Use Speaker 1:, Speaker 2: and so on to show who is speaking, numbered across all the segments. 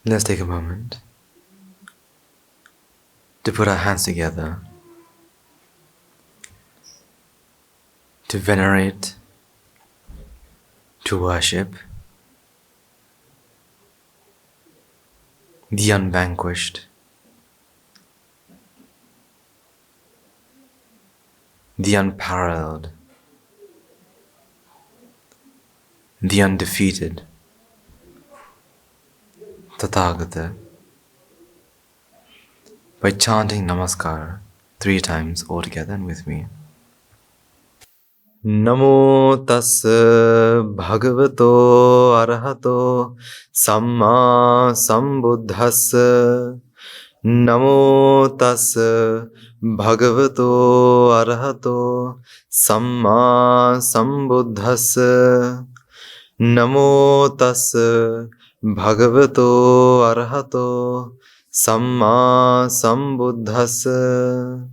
Speaker 1: Let's take a moment to put our hands together to venerate, to worship the unvanquished, the unparalleled, the undefeated Tathagata by chanting Namaskar 3 times altogether and with me. Namo tassa bhagavato arahato samma sambuddhassa. Namo tassa bhagavato arahato samma sambuddhassa. Namo tassa bhagavato arahato samma sambuddhassa.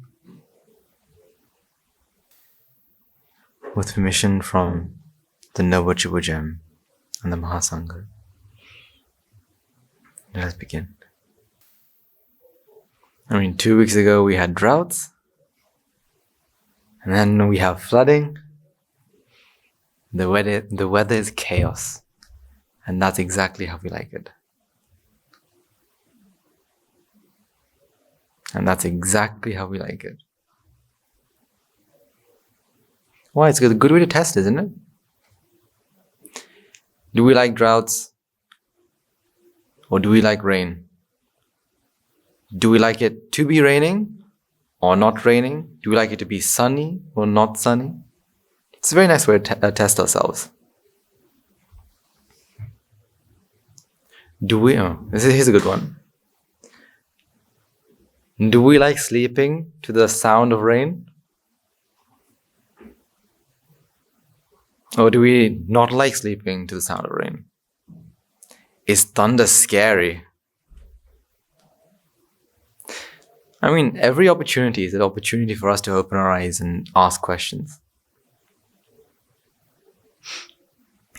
Speaker 1: With permission from the Noble Triple Gem and the Mahasangha, let us begin. 2 weeks ago we had droughts, and then we have flooding. The weather is chaos, and that's exactly how we like it. And that's exactly how we like it. Why? It's a good way to test, isn't it? Do we like droughts? Or do we like rain? Do we like it to be raining or not raining? Do we like it to be sunny or not sunny? It's a very nice way to test ourselves. Here's a good one. Do we like sleeping to the sound of rain? Or do we not like sleeping to the sound of rain? Is thunder scary? Every opportunity is an opportunity for us to open our eyes and ask questions.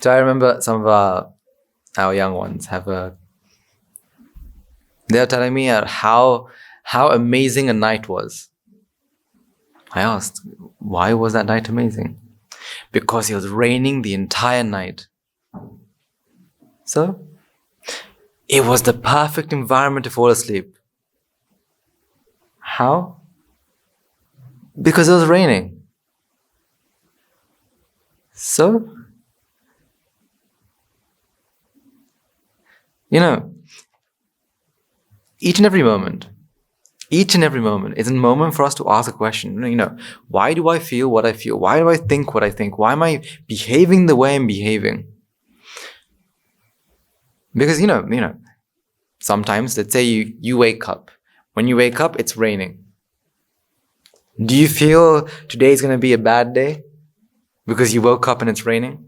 Speaker 1: So I remember some of our young ones they're telling me how amazing a night was. I asked, why was that night amazing? Because it was raining the entire night. So, it was the perfect environment to fall asleep. How? Because it was raining. So, each and every moment is a moment for us to ask a question. Why do I feel what I feel? Why do I think what I think? Why am I behaving the way I'm behaving? Because, sometimes, let's say you wake up. When you wake up, it's raining. Do you feel today is going to be a bad day because you woke up and it's raining?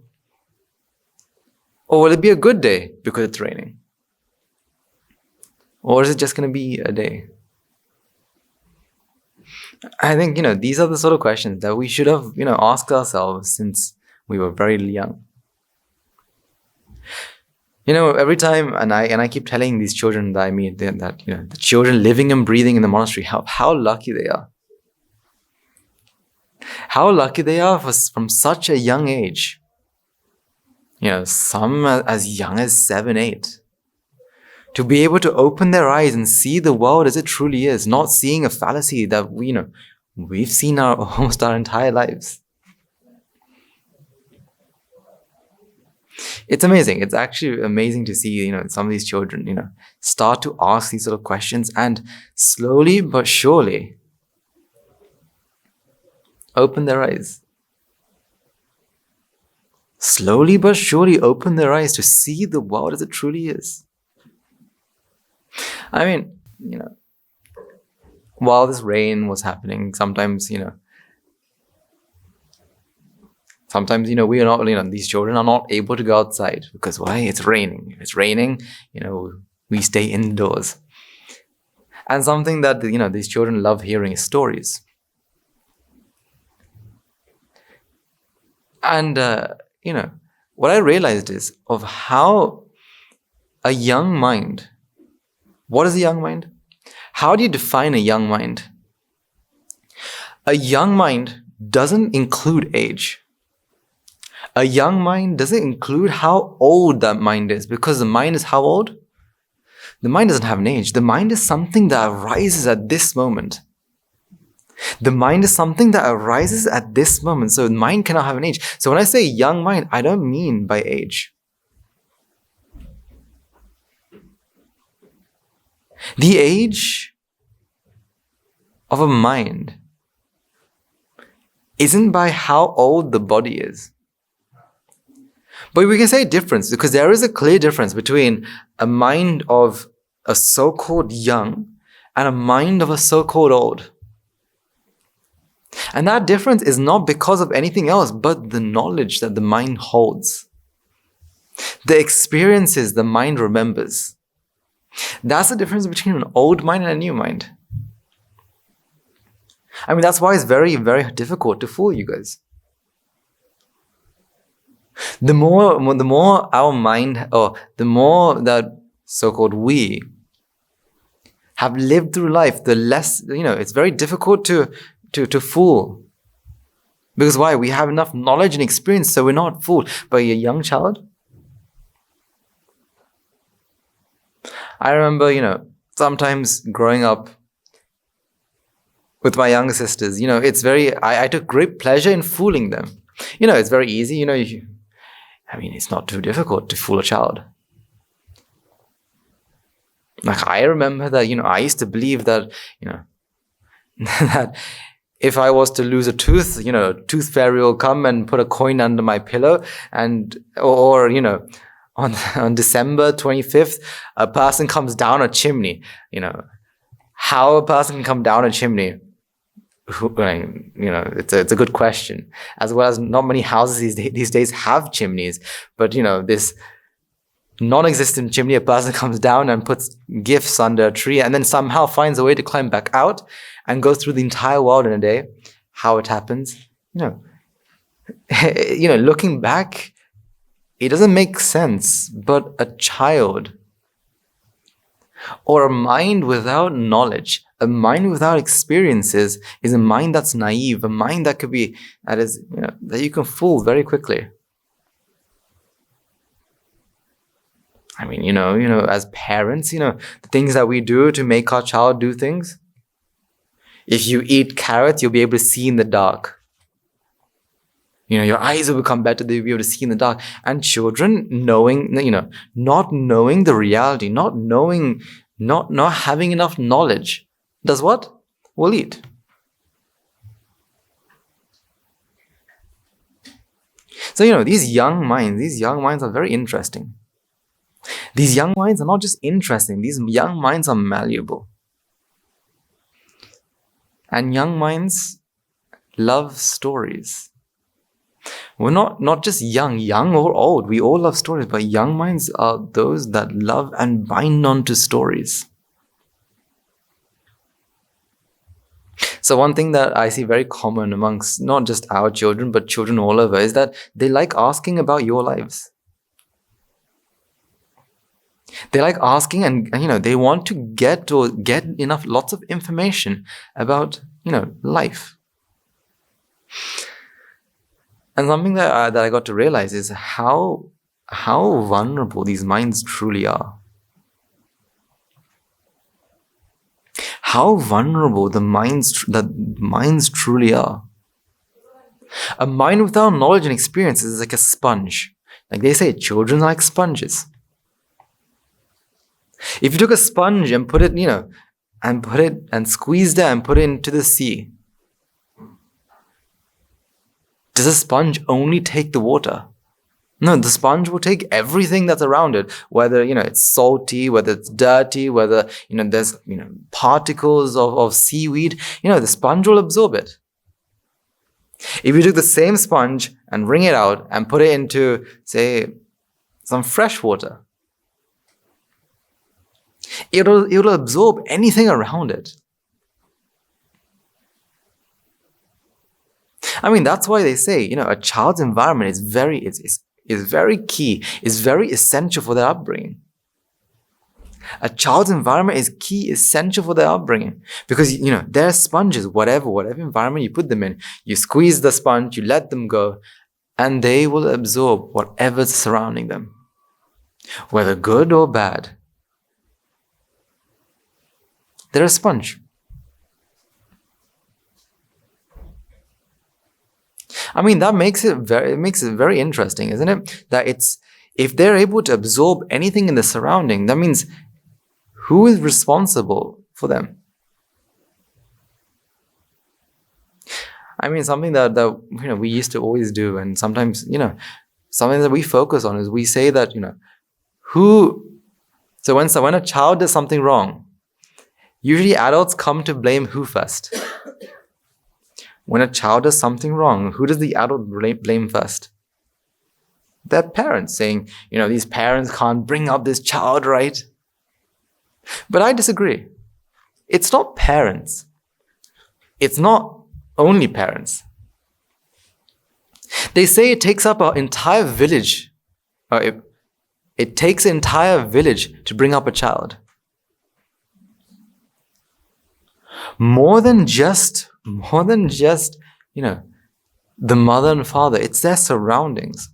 Speaker 1: Or will it be a good day because it's raining? Or is it just going to be a day? I think, these are the sort of questions that we should have, asked ourselves since we were very young. Every time, and I keep telling these children that I meet that the children living and breathing in the monastery, how lucky they are. How lucky they are from such a young age. Some as young as 7, 8. To be able to open their eyes and see the world as it truly is, not seeing a fallacy that we've seen almost our entire lives. It's amazing. It's actually amazing to see, some of these children, start to ask these sort of questions and slowly but surely open their eyes. Slowly but surely open their eyes to see the world as it truly is. While this rain was happening, sometimes, we are not, these children are not able to go outside because why? It's raining. If it's raining, we stay indoors. And something that, these children love hearing is stories. And, what I realized is of how a young mind What is a young mind? How do you define a young mind? A young mind doesn't include age. A young mind doesn't include how old that mind is, because the mind is how old? The mind doesn't have an age. The mind is something that arises at this moment. The mind is something that arises at this moment. So the mind cannot have an age. So when I say young mind, I don't mean by age. The age of a mind isn't by how old the body is. But we can say difference, because there is a clear difference between a mind of a so-called young and a mind of a so-called old. And that difference is not because of anything else but the knowledge that the mind holds. The experiences the mind remembers. That's the difference between an old mind and a new mind. I mean, that's why it's very, very difficult to fool you guys. The more our mind, or the more that so-called we have lived through life, the less, it's very difficult to fool. Because why? We have enough knowledge and experience, so we're not fooled. But a young child, I remember, sometimes growing up with my younger sisters, I took great pleasure in fooling them. It's very easy, it's not too difficult to fool a child. Like, I remember that, I used to believe that, that if I was to lose a tooth, tooth fairy will come and put a coin under my pillow, or on December 25th, a person comes down a chimney. How a person can come down a chimney, it's a good question. As well as not many houses these days have chimneys, but this non-existent chimney, a person comes down and puts gifts under a tree and then somehow finds a way to climb back out and goes through the entire world in a day. How it happens, looking back, it doesn't make sense. But a child, or a mind without knowledge, a mind without experiences, is a mind that's naive, a mind that that you can fool very quickly. I mean, as parents, the things that we do to make our child do things. If you eat carrots, you'll be able to see in the dark. Your eyes will become better, they'll be able to see in the dark. And children, not knowing the reality, not having enough knowledge, does what? Will eat. So, these young minds are very interesting. These young minds are not just interesting, these young minds are malleable. And young minds love stories. We're not just young or old. We all love stories, but young minds are those that love and bind on to stories. So one thing that I see very common amongst not just our children, but children all over, is that they like asking about your lives. They like asking, and they want to get lots of information about life. And something that I got to realize is how vulnerable these minds truly are. How vulnerable the minds truly are. A mind without knowledge and experience is like a sponge. Like they say, children are like sponges. If you took a sponge and put it, and squeezed it and put it into the sea, does a sponge only take the water? No, the sponge will take everything that's around it, whether, it's salty, whether it's dirty, whether, there's, particles of seaweed, the sponge will absorb it. If you took the same sponge and wring it out and put it into, say, some fresh water, it'll absorb anything around it. I mean, that's why they say, a child's environment is very key, is very essential for their upbringing. A child's environment is key, essential for their upbringing. Because, they're sponges, whatever environment you put them in. You squeeze the sponge, you let them go, and they will absorb whatever's surrounding them. Whether good or bad. They're a sponge. I mean, that makes it very interesting, isn't it? That if they're able to absorb anything in the surrounding, that means who is responsible for them? I mean, something that we used to always do, and sometimes something that we focus on is we say that So when a child does something wrong, usually adults come to blame who first? When a child does something wrong, who does the adult blame first? Their parents, saying, these parents can't bring up this child right. But I disagree. It's not parents. It's not only parents. They say it takes up an entire village. It takes an entire village to bring up a child. More than just, the mother and father. It's their surroundings.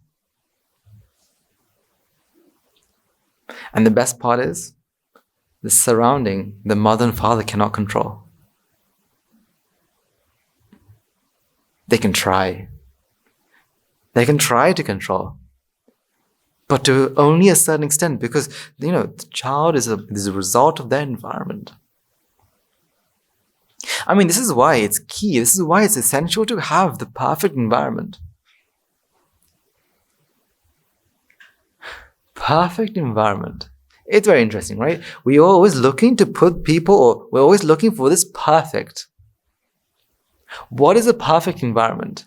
Speaker 1: And the best part is, the surrounding, the mother and father cannot control. They can try. They can try to control. But to only a certain extent, because, the child is a result of their environment. I mean, this is why it's key. This is why it's essential to have the perfect environment. Perfect environment. It's very interesting, right? We're always looking to put people, or we're always looking for this perfect. What is a perfect environment?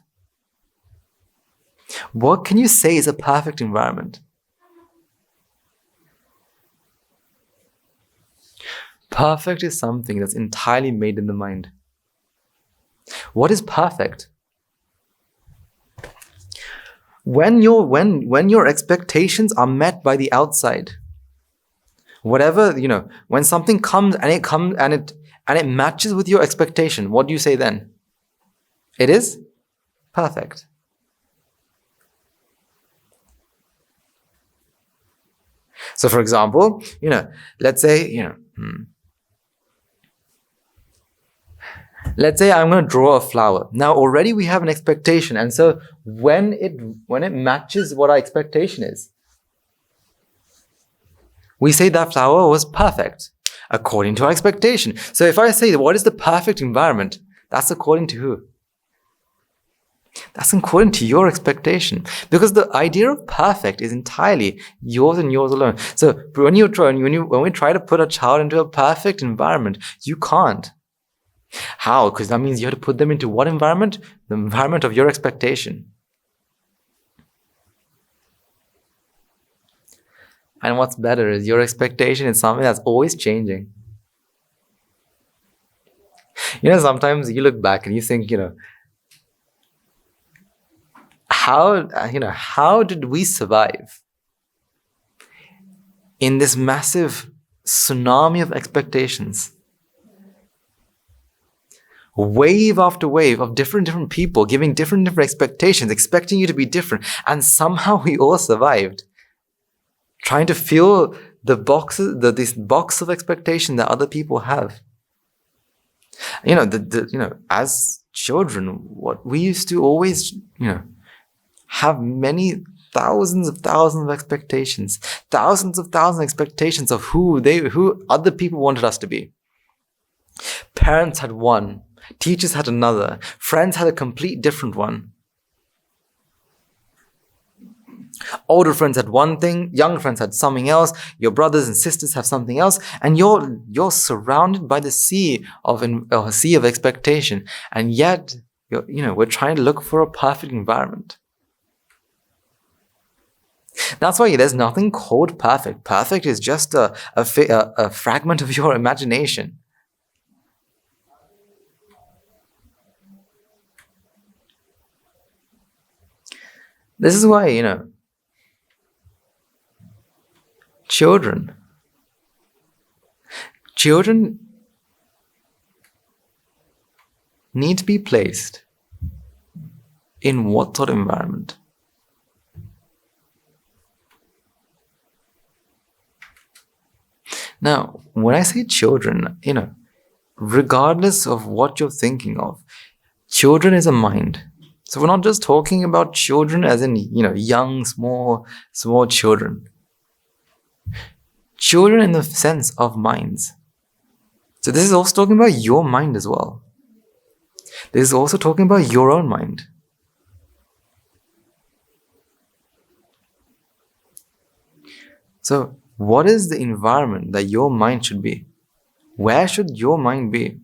Speaker 1: What can you say is a perfect environment? Perfect is something that's entirely made in the mind. What is perfect? When your expectations are met by the outside, whatever, when something comes and it matches with your expectation, what do you say then? It is perfect. So, for example, let's say, let's say I'm going to draw a flower. Now already we have an expectation, and so when it matches what our expectation is, we say that flower was perfect according to our expectation. So if I say, what is the perfect environment? That's according to who? That's according to your expectation. Because the idea of perfect is entirely yours and yours alone. So when we try to put a child into a perfect environment, you can't. How? Because that means you have to put them into what environment? The environment of your expectation. And what's better is your expectation is something that's always changing. Sometimes you look back and you think, how did we survive in this massive tsunami of expectations? Wave after wave of different people giving different expectations, expecting you to be different, and somehow we all survived. Trying to fill the boxes, this box of expectation that other people have. As children, what we used to always, have many thousands of expectations, thousands of expectations of who other people wanted us to be. Parents had one, teachers had another, friends had a complete different one. Older friends had one thing, younger friends had something else, your brothers and sisters have something else, and you're surrounded by the sea of expectation, and yet we're trying to look for a perfect environment. That's why there's nothing called perfect. Perfect is just a fragment of your imagination. This is why, children, children need to be placed in what sort of environment? Now, when I say children, regardless of what you're thinking of, children is a mind. So we're not just talking about children as in, young, small children. Children in the sense of minds. So this is also talking about your mind as well. This is also talking about your own mind. So what is the environment that your mind should be? Where should your mind be?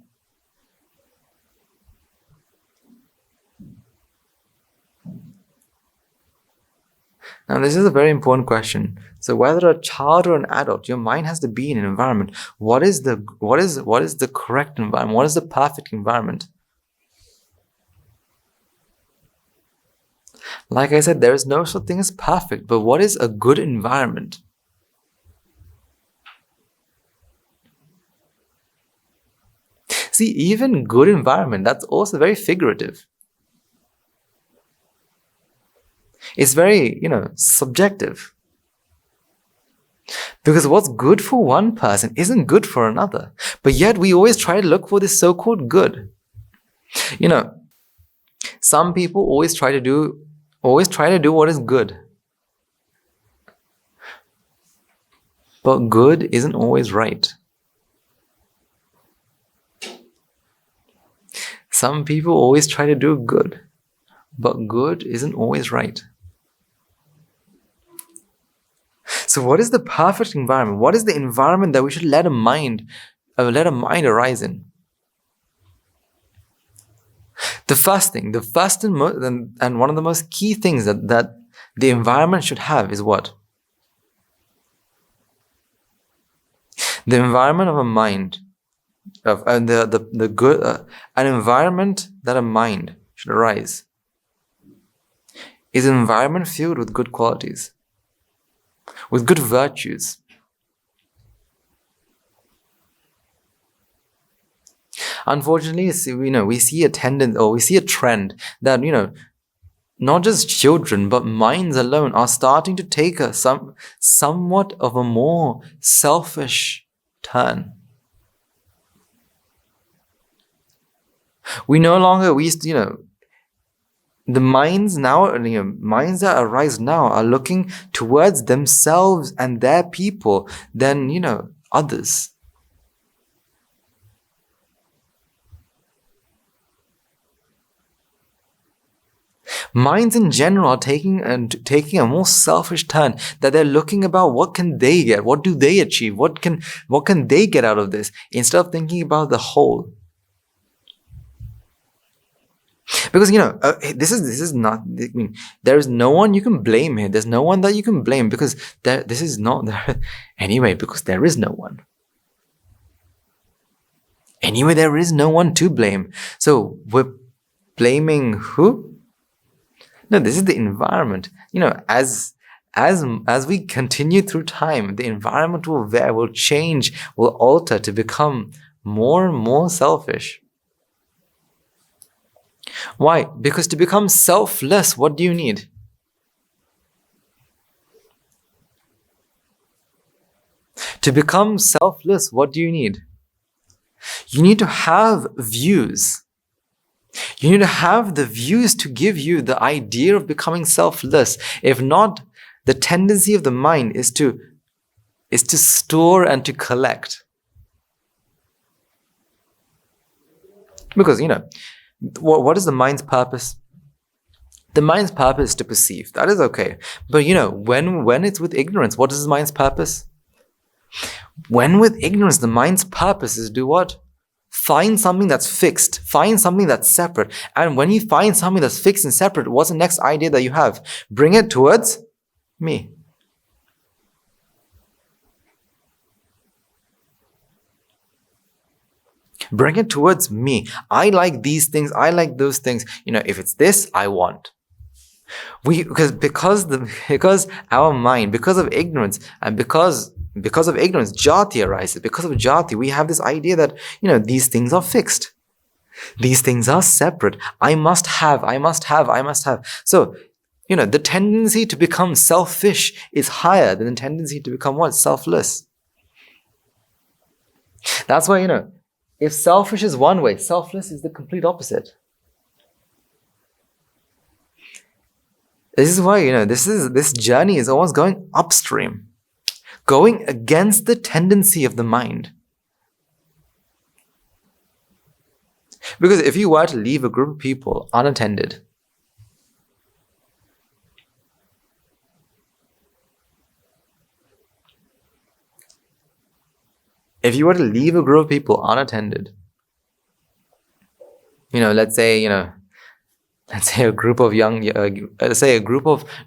Speaker 1: Now, this is a very important question. So, whether a child or an adult, your mind has to be in an environment. What is the correct environment? What is the perfect environment? Like I said, there is no such thing as perfect, but what is a good environment? See, even good environment, that's also very figurative. It's very, subjective. Because what's good for one person isn't good for another. But yet we always try to look for this so-called good. Some people always try to do what is good. But good isn't always right. Some people always try to do good. But good isn't always right. So what is the perfect environment? What is the environment that we should let a mind arise in? The first thing, and one of the most key things that the environment should have is what? The environment of a mind, an environment that a mind should arise is an environment filled with good qualities, with good virtues. Unfortunately, we see a tendency, or we see a trend that, not just children, but minds alone are starting to take somewhat of a more selfish turn. We no longer, the minds now, minds that arise now are looking towards themselves and their people than, others. Minds in general are taking a more selfish turn, that they're looking about what can they get, what do they achieve, what can they get out of this, instead of thinking about the whole. Because, this is not, there is no one you can blame here. There's no one that you can blame, because this is not there. Anyway, because there is no one. Anyway, there is no one to blame. So we're blaming who? No, this is the environment. As we continue through time, the environment will change, will alter to become more and more selfish. Why? Because to become selfless, what do you need? To become selfless, what do you need? You need to have views. You need to have the views to give you the idea of becoming selfless. If not, the tendency of the mind is to store and to collect. Because, what is the mind's purpose? The mind's purpose is to perceive. That is okay. But when it's with ignorance, what is the mind's purpose? When with ignorance, the mind's purpose is to do what? Find something that's fixed. Find something that's separate. And when you find something that's fixed and separate, what's the next idea that you have? Bring it towards me. Bring it towards me. I like these things. I like those things. If it's this, I want. Because our mind, because of ignorance, and because because of ignorance, Jati arises. Because of Jati, we have this idea that, these things are fixed. These things are separate. I must have. So, the tendency to become selfish is higher than the tendency to become what? Selfless. That's why, if selfish is one way, selfless is the complete opposite. This is why, this journey is almost going upstream, going against the tendency of the mind. Because if you were to leave a group of people unattended, let's say, a group of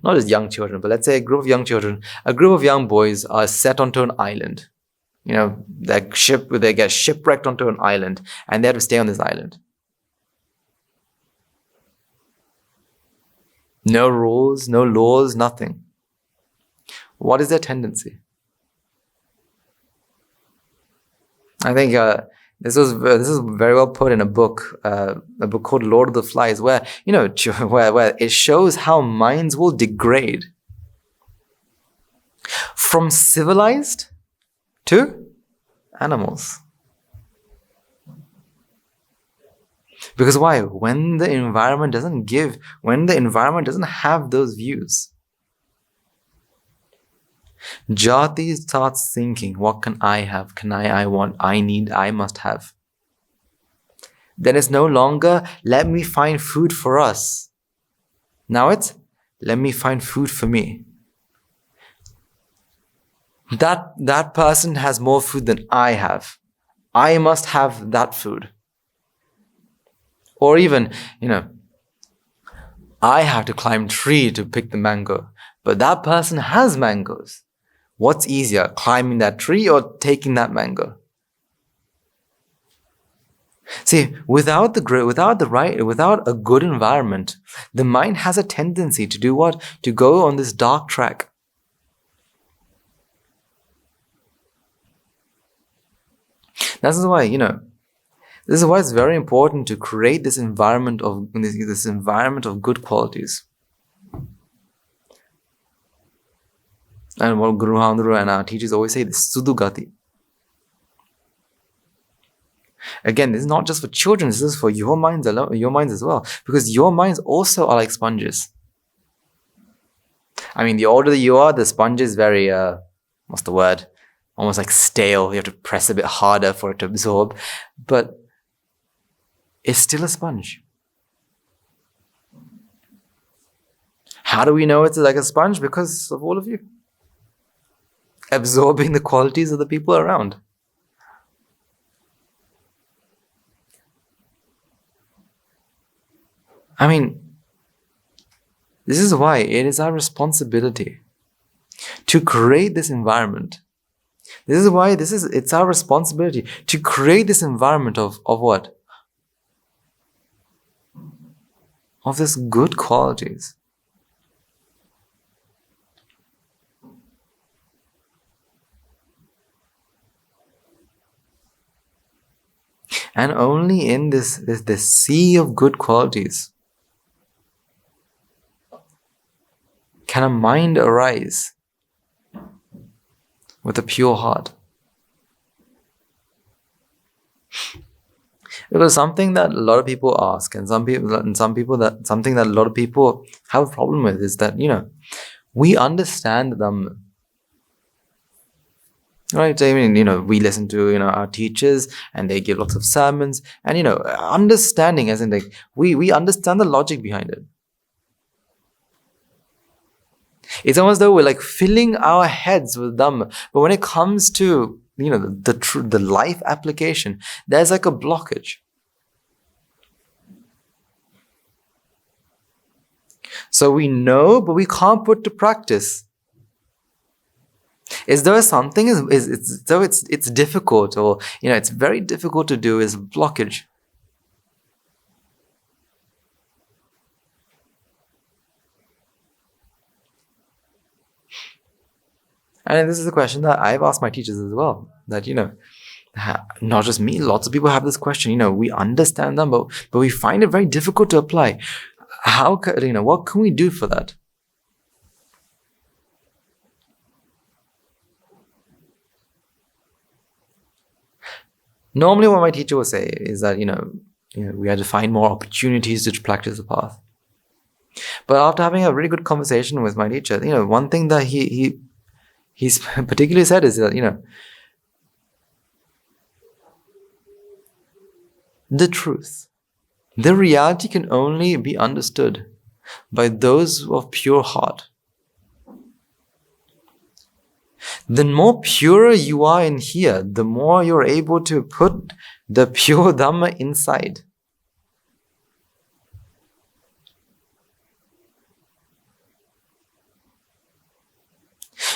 Speaker 1: not just young children, but let's say a group of young children, a group of young boys are set onto an island. They get shipwrecked onto an island and they have to stay on this island. No rules, no laws, nothing. What is their tendency? I think this is very well put in a book called Lord of the Flies, where where it shows how minds will degrade from civilized to animals. Because why? When the environment doesn't have those views, Jati starts thinking, what can I have? I want, I need, I must have. Then it's no longer, let me find food for us. Now it's, let me find food for me. That person has more food than I have. I must have that food. Or even, I have to climb a tree to pick the mango, but that person has mangoes. What's easier, climbing that tree or taking that mango? See, without a good environment, the mind has a tendency to do what? To go on this dark track. This is why it's very important to create this environment of good qualities. And what Guru Handru and our teachers always say, this Sudugati. Again, this is not just for children, this is for your minds as well. Because your minds also are like sponges. I mean, the older you are, the sponge is very, what's the word? Almost like stale. You have to press a bit harder for it to absorb. But it's still a sponge. How do we know it's like a sponge? Because of all of you. Absorbing the qualities of the people around. I mean, this is why it is our responsibility to create this environment. This is why it's our responsibility to create this environment of what? Of this good qualities. And only in this sea of good qualities can a mind arise with a pure heart. Because something that a lot of people ask, and something that a lot of people have a problem with is that, we understand the Dhamma. Right? I mean, we listen to, our teachers and they give lots of sermons and, understanding as in like, we understand the logic behind it. It's almost though we're like filling our heads with Dhamma. But when it comes to, the life application, there's like a blockage. So we know, but we can't put to practice. Is there something it's difficult, or it's very difficult to do, is blockage. And this is a question that I've asked my teachers as well. That, not just me, lots of people have this question. We understand them, but we find it very difficult to apply. What can we do for that? Normally what my teacher will say is that, we had to find more opportunities to practice the path. But after having a really good conversation with my teacher, one thing that he's particularly said is that, the truth, the reality can only be understood by those of pure heart. The more purer you are in here, the more you're able to put the pure Dhamma inside.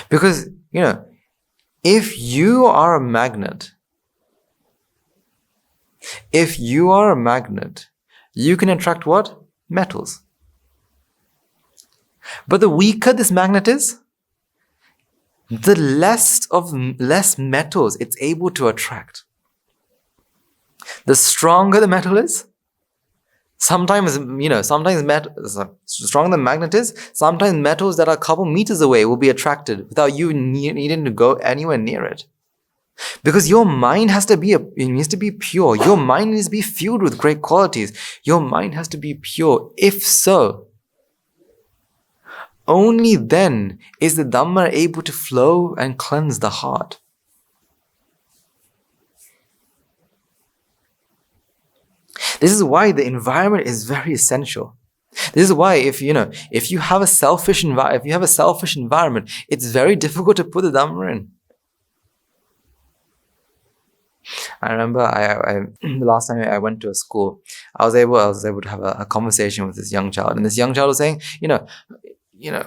Speaker 1: Because, if you are a magnet, you can attract what? Metals. But the weaker this magnet is, the less metals it's able to attract. The stronger the metal is, sometimes stronger the magnet is, sometimes metals that are a couple meters away will be attracted without you needing to go anywhere near it. Because your mind needs to be pure. Your mind needs to be filled with great qualities. Your mind has to be pure. If so, only then is the Dhamma able to flow and cleanse the heart. This is why the environment is very essential. This is why if you have a selfish environment, it's very difficult to put the Dhamma in. I remember the last time I went to a school, I was able to have a conversation with this young child, and this young child was saying,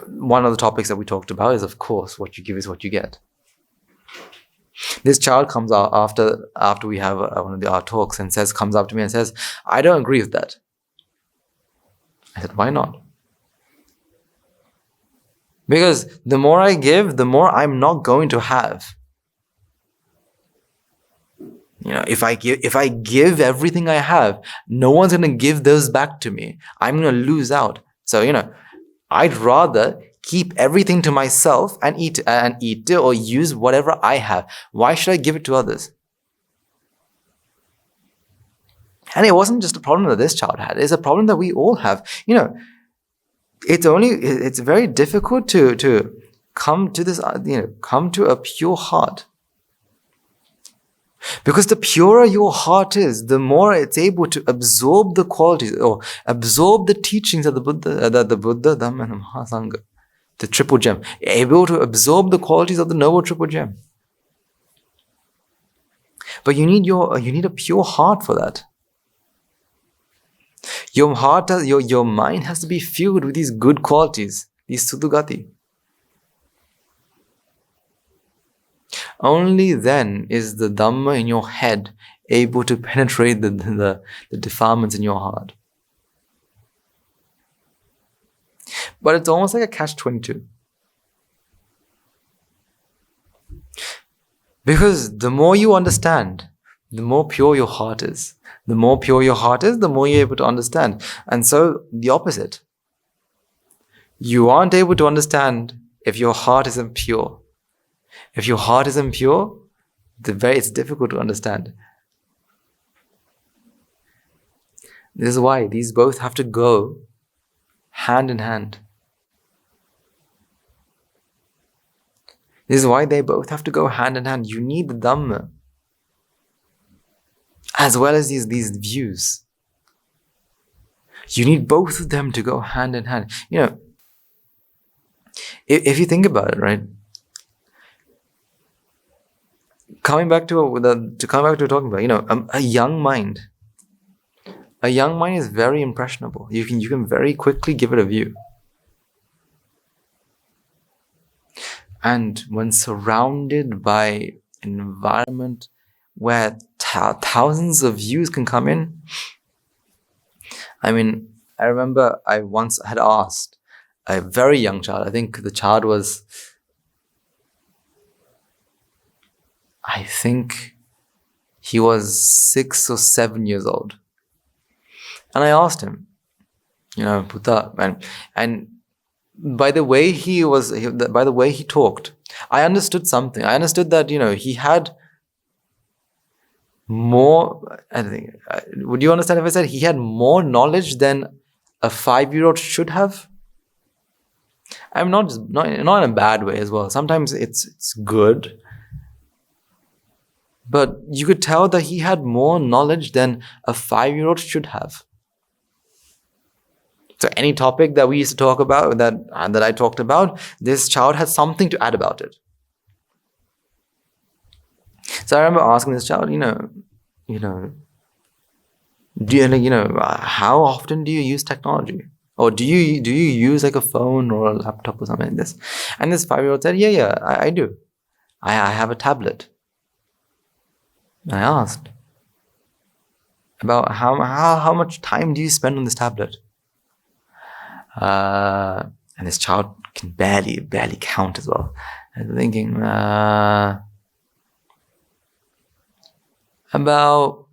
Speaker 1: one of the topics that we talked about is, of course, what you give is what you get. This child comes out after we have one of our talks and comes up to me and says, I don't agree with that. I said, why not? Because the more I give, the more I'm not going to have. If I give everything I have, no one's going to give those back to me. I'm going to lose out. So, I'd rather keep everything to myself and eat it or use whatever I have. Why should I give it to others? And it wasn't just a problem that this child had. It's a problem that we all have. It's very difficult to come to this, come to a pure heart. Because the purer your heart is, the more it's able to absorb the qualities or absorb the teachings of the Buddha, Dhamma, and Mahasangha, the triple gem, able to absorb the qualities of the noble triple gem. But you need a pure heart for that. Your mind has to be filled with these good qualities, these Sudhugati. Only then is the Dhamma in your head able to penetrate the defilements in your heart. But it's almost like a catch-22. Because the more you understand, the more pure your heart is. The more pure your heart is, the more you're able to understand. And so the opposite. You aren't able to understand if your heart isn't pure. If your heart isn't pure, it's difficult to understand. This is why these both have to go hand in hand. This is why they both have to go hand in hand. You need the Dhamma as well as these views. You need both of them to go hand in hand. If you think about it, right? Coming back to what we're talking about, a young mind. A young mind is very impressionable. You can very quickly give it a view. And when surrounded by an environment where thousands of views can come in, I remember I once had asked a very young child, I think the child was I think he was 6 or 7 years old. And I asked him, Buddha, and by the way by the way he talked, I understood something. I understood that, he had more, I think, would you understand if I said he had more knowledge than a 5-year-old should have? I'm not in a bad way as well. Sometimes it's good. But you could tell that he had more knowledge than a 5-year-old should have. So any topic that we used to talk about, that I talked about, this child had something to add about it. So I remember asking this child, how often do you use technology? Or do you use like a phone or a laptop or something like this? And this 5-year-old said, yeah, I do. I have a tablet. I asked about how much time do you spend on this tablet? And this child can barely count as well. I was thinking, about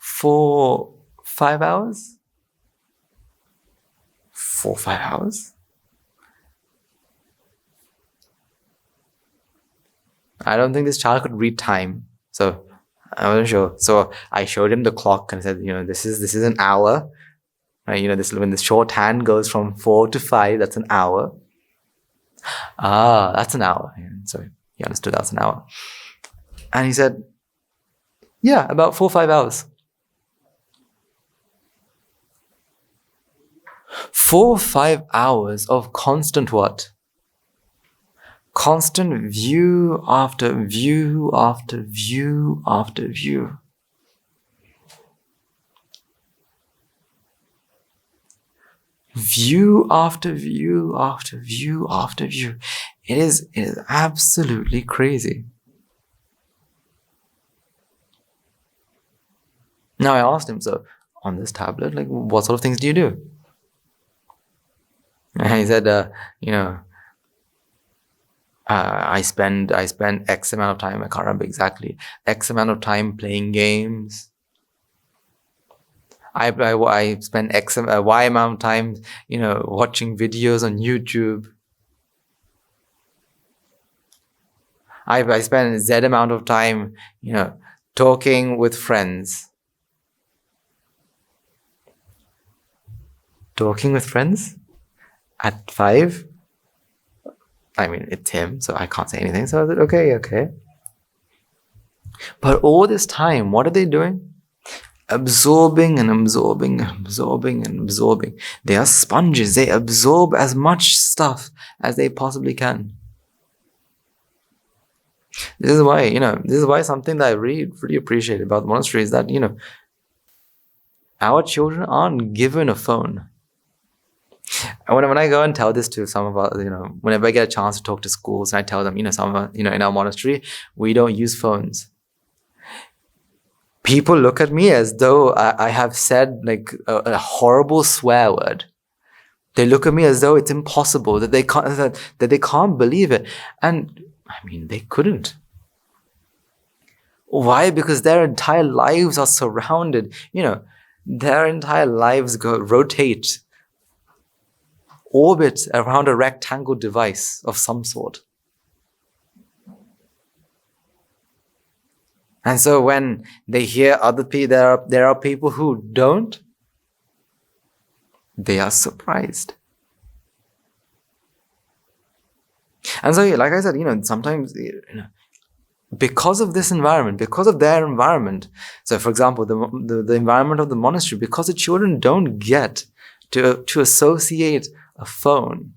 Speaker 1: 4-5 hours? 4-5 hours? I don't think this child could read time. So I wasn't sure. So I showed him the clock and said, this is an hour. Right? This, when the shorthand goes from 4 to 5, that's an hour. That's an hour. So he understood that's an hour. And he said, yeah, about 4-5 hours. 4-5 hours of constant what? Constant view after view after view after view. View after view after view after view. It is absolutely crazy. Now I asked him, so on this tablet, like what sort of things do you do? And he said, I spend X amount of time, I can't remember exactly, X amount of time playing games. I spend Y amount of time, watching videos on YouTube. I spend Z amount of time, talking with friends. Talking with friends? At 5? I mean, it's him, so I can't say anything. So I said, okay. But all this time, what are they doing? Absorbing and absorbing and absorbing and absorbing. They are sponges. They absorb as much stuff as they possibly can. This is why something that I really, really appreciate about the monastery is that, our children aren't given a phone. When I go and tell this to some of our, whenever I get a chance to talk to schools, and I tell them, some of, in our monastery, we don't use phones. People look at me as though I have said like a horrible swear word. They look at me as though it's impossible, that they can't believe it. And I mean, they couldn't. Why? Because their entire lives are surrounded, their entire lives rotate, orbit around a rectangle device of some sort. And so when they hear other people, there are people who don't, they are surprised. And so, like I said, sometimes, because of this environment, because of their environment, so for example, the environment of the monastery, because the children don't get to associate a phone,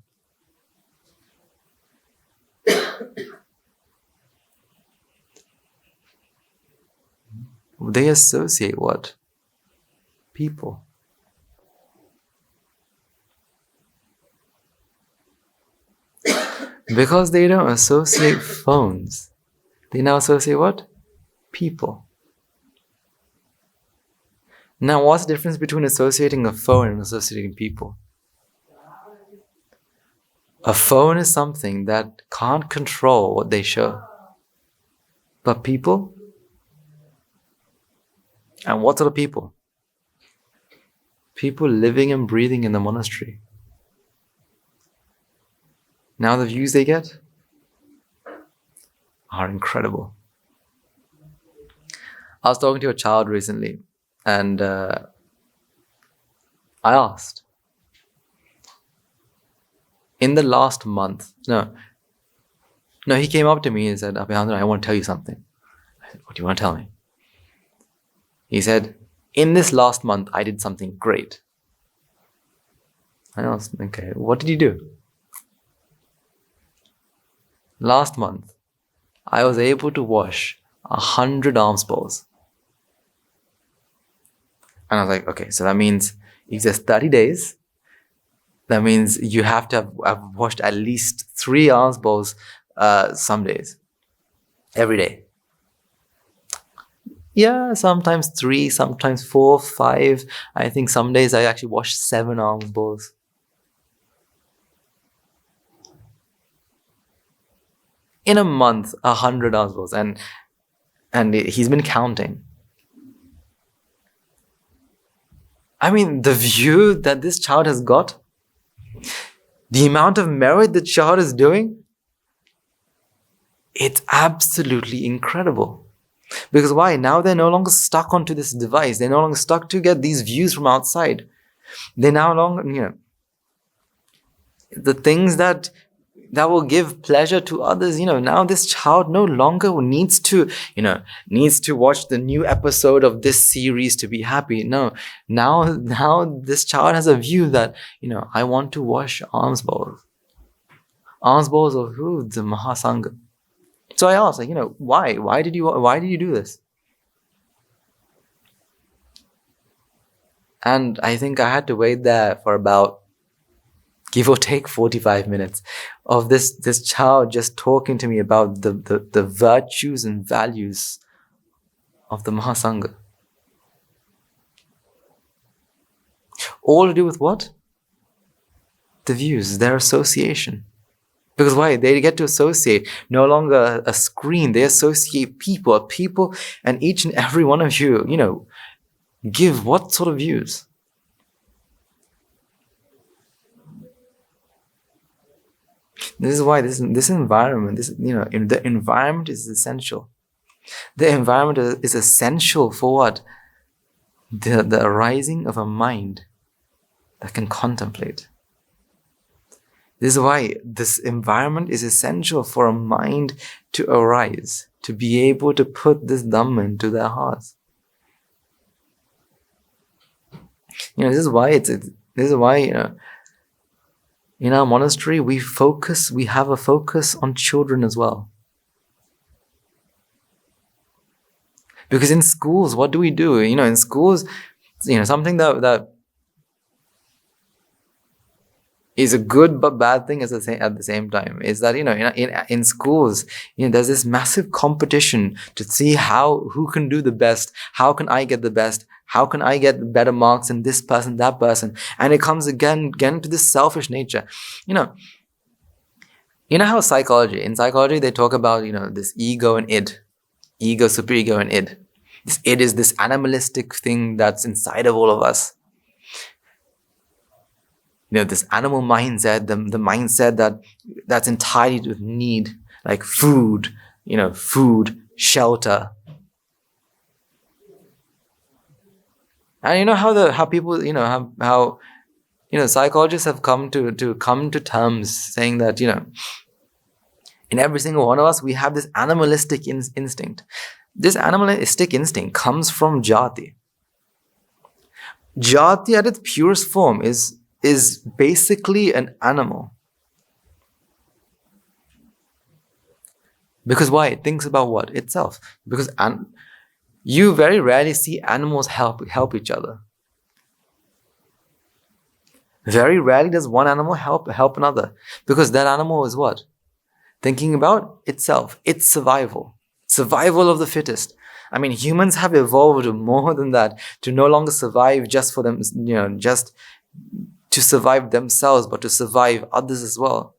Speaker 1: they associate what? People. Because they don't associate phones, they now associate what? People. Now, what's the difference between associating a phone and associating people? A phone is something that can't control what they show. But people? And what sort of people? People living and breathing in the monastery. Now the views they get are incredible. I was talking to a child recently, and I asked, in the last month, no, he came up to me and said, Abhihandra, I want to tell you something. I said, what do you want to tell me? He said, in this last month, I did something great. I asked, okay, what did you do? Last month, I was able to wash 100 alms bowls. And I was like, okay, so that means if there's 30 days, that means you have to have washed at least 3 alms bowls some days, every day. Yeah, sometimes 3, sometimes 4, 5. I think some days I actually wash 7 alms bowls. In a month, 100 alms bowls, and he's been counting. I mean, the view that this child has got, the amount of merit the child is doing, it's absolutely incredible. Because why? Now they're no longer stuck onto this device. They're no longer stuck to get these views from outside. They're no longer, the things that will give pleasure to others, now this child no longer needs to watch the new episode of this series to be happy. No, now this child has a view that, I want to wash alms bowls. Alms bowls of who? The Mahasangha. So I asked, why? Why did you do this? And I think I had to wait there for about, give or take, 45 minutes of this child just talking to me about the virtues and values of the Mahasangha. All to do with what? The views, their association. Because why? They get to associate, no longer a screen. They associate people, and each and every one of you, give what sort of views? This is why this environment, the environment is essential. The environment is essential for what? The arising of a mind that can contemplate. This is why this environment is essential for a mind to arise, to be able to put this Dhamma into their hearts. This is why in our monastery we have a focus on children as well. Because in schools, what do we do? In schools, something that is a good but bad thing at the same time is that in schools there's this massive competition to see who can do the best, how can I get the best, how can I get better marks than this person, that person, and it comes again to this selfish nature. How in psychology they talk about this ego and id, ego, superego, and id. This id is this animalistic thing that's inside of all of us. This animal mindset, the mindset that's entirely with need, like food, shelter. And how people, how psychologists have come to terms saying that, in every single one of us, we have this animalistic instinct. This animalistic instinct comes from Jathi. Jathi at its purest form is basically an animal. Because why? It thinks about what? Itself. Because you very rarely see animals help each other. Very rarely does one animal help another. Because that animal is what? Thinking about itself, its survival. Survival of the fittest. I mean, humans have evolved more than that to no longer survive just for them, just to survive themselves, but to survive others as well.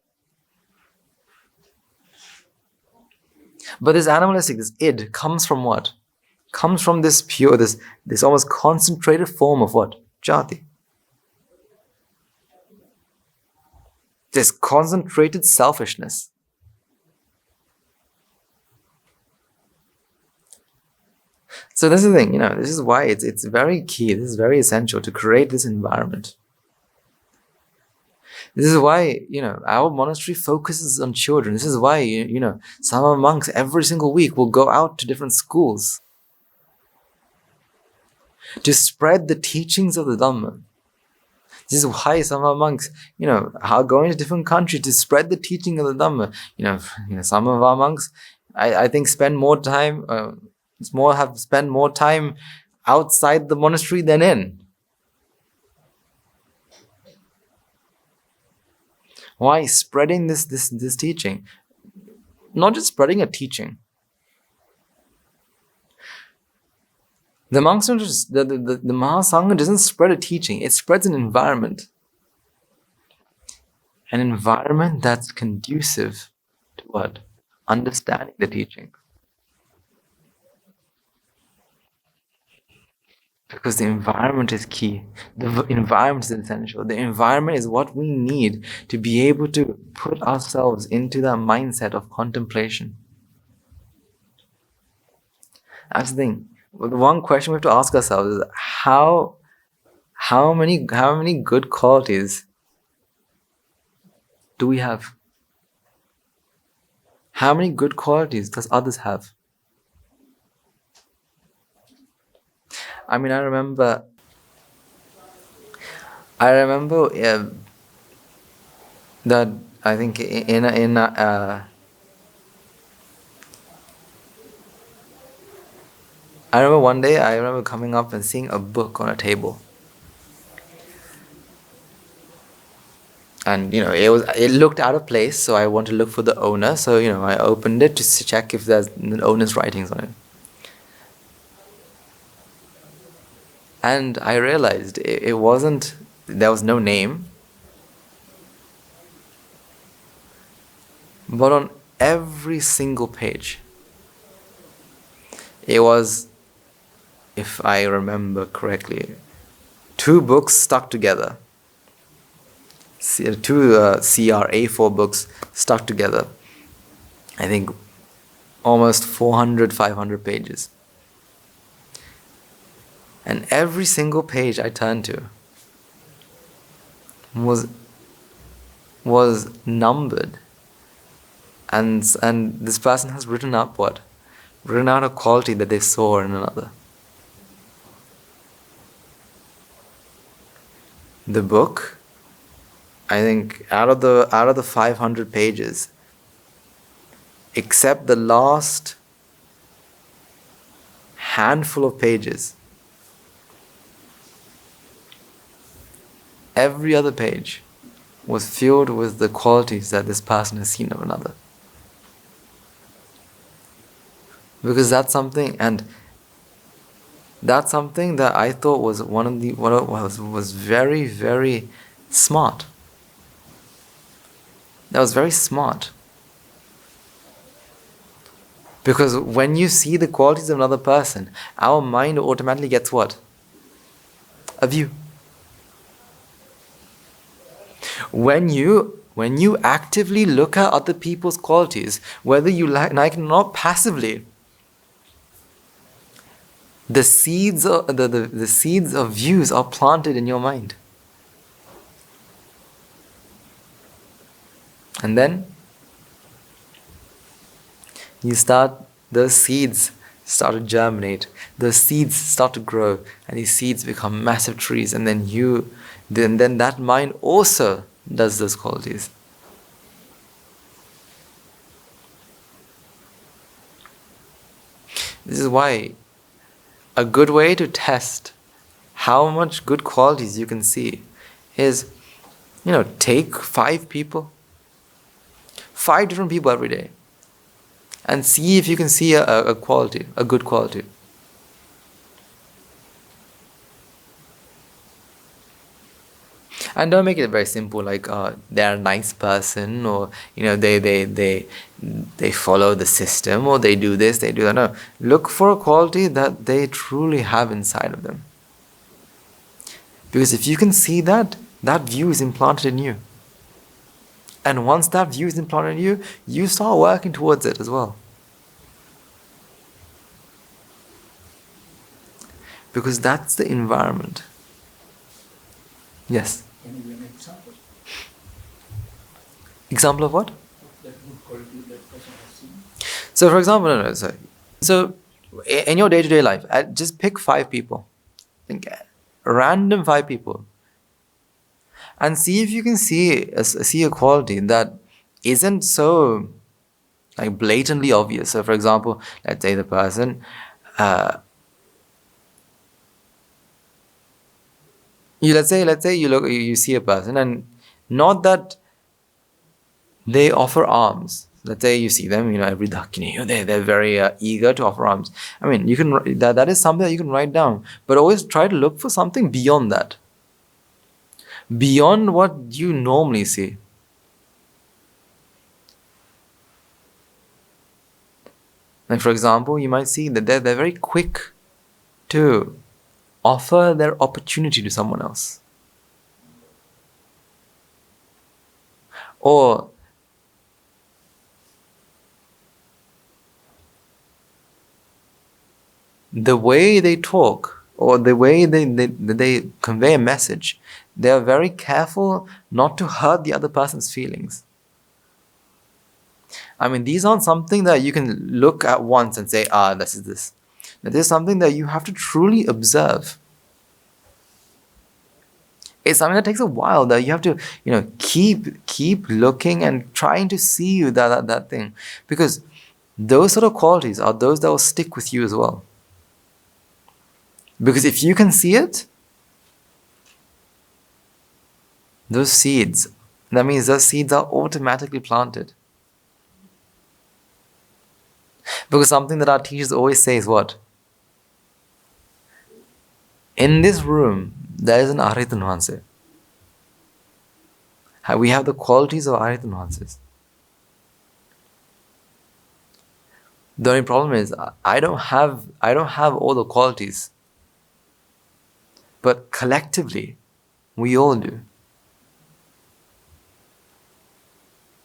Speaker 1: But this animalistic, this id, comes from what? Comes from this pure, this almost concentrated form of what? Jati. This concentrated selfishness. So this is the thing, this is why it's very key, this is very essential to create this environment. This is why, our monastery focuses on children. This is why, some of our monks every single week will go out to different schools to spread the teachings of the Dhamma. This is why some of our monks, are going to different countries to spread the teaching of the Dhamma. Some of our monks, I think, spend more time, have spent more time outside the monastery than in. Why? Spreading this teaching. Not just spreading a teaching. The monks don't just, the Mahasangha doesn't spread a teaching, it spreads an environment. An environment that's conducive to what? Understanding the teaching. Because the environment is key. The environment is essential. The environment is what we need to be able to put ourselves into that mindset of contemplation. That's the thing. The one question we have to ask ourselves is how many good qualities do we have? How many good qualities does others have? I remember that I think I remember one day I remember coming up and seeing a book on a table. And it looked out of place, so I wanted to look for the owner. So I opened it to check if there's the owner's writings on it. And I realized it wasn't, there was no name. But on every single page, it was, if I remember correctly, 2 books stuck together. 2 CR-A4 books stuck together. I think almost 400, 500 pages. And every single page I turned to was numbered. And this person has written up what? Written out a quality that they saw in another. The book, I think out of the 500 pages, except the last handful of pages, every other page was filled with the qualities that this person has seen of another. Because that's something that I thought was was very, very smart. That was very smart. Because when you see the qualities of another person, our mind automatically gets what? A view. When you actively look at other people's qualities, whether you like it or not, passively, the seeds of views are planted in your mind. And then those seeds start to germinate, those seeds start to grow, and these seeds become massive trees, and then that mind also does those qualities. This is why a good way to test how much good qualities you can see is, take 5 people, 5 different people every day, and see if you can see a quality, a good quality. And don't make it very simple, like they're a nice person, or they follow the system, or they do this, they do that. No, look for a quality that they truly have inside of them. Because if you can see that, that view is implanted in you. And once that view is implanted in you, you start working towards it as well. Because that's the environment. Yes?
Speaker 2: Can you give an example?
Speaker 1: Example of what?
Speaker 2: Of that good quality that person has seen?
Speaker 1: So for example, so in your day-to-day life, just pick 5 people. Think random 5 people. And see if you can see a quality that isn't so like blatantly obvious. So for example, let's say the person let's say you see a person, and not that they offer alms. Let's say you see them, every dakini, they're very eager to offer alms. I mean, you can that is something that you can write down, but always try to look for something beyond that, beyond what you normally see. Like for example, you might see that they're very quick to offer their opportunity to someone else. Or the way they talk, or the way they convey a message, they are very careful not to hurt the other person's feelings. I mean, these aren't something that you can look at once and say, this is this. This is something that you have to truly observe. It's something that takes a while, that you have to, keep looking and trying to see that thing. Because those sort of qualities are those that will stick with you as well. Because if you can see it, those seeds, that means those seeds are automatically planted. Because something that our teachers always say is what? In this room, there is an Arahata Nuhanse. We have the qualities of Arahata Nuhanses. The only problem is I don't have all the qualities. But collectively, we all do.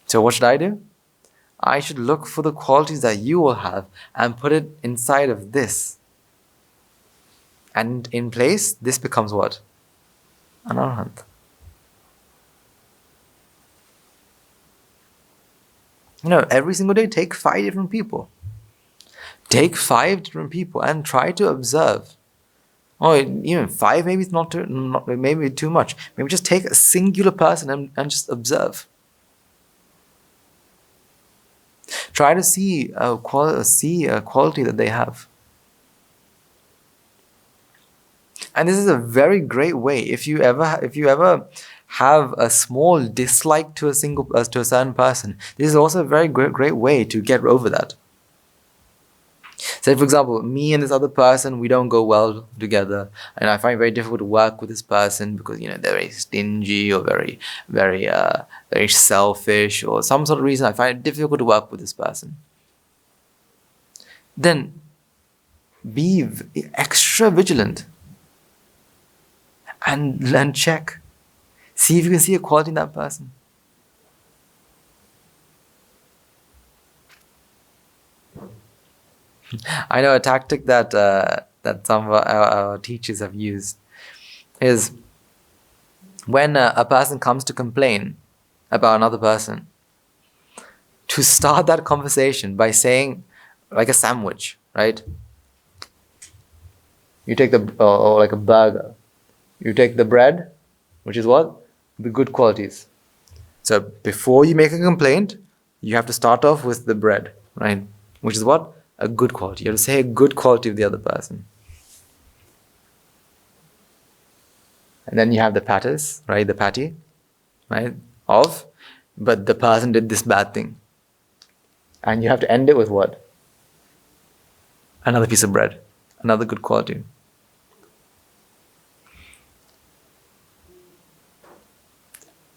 Speaker 1: So what should I do? I should look for the qualities that you will have and put it inside of this. And in place, this becomes what? An Arahant. Every single day, take 5 different people. Take 5 different people and try to observe. Or even 5, maybe it's not maybe too much. Maybe just take a singular person and just observe. Try to see a quality that they have. And this is a very great way. If you ever have a small dislike to a certain person, this is also a very great way to get over that. Say, for example, me and this other person, we don't go well together, and I find it very difficult to work with this person because they're very stingy or very, very, very selfish, or some sort of reason I find it difficult to work with this person. Then be extra vigilant and check. See if you can see a quality in that person. I know a tactic that some of our teachers have used is when a person comes to complain about another person, to start that conversation by saying, like a sandwich, right? You take or like a burger. You take the bread, which is what? The good qualities. So before you make a complaint, you have to start off with the bread, right? Which is what? A good quality. You have to say a good quality of the other person. And then you have the patties, right? The patty, right? But the person did this bad thing. And you have to end it with what? Another piece of bread. Another good quality.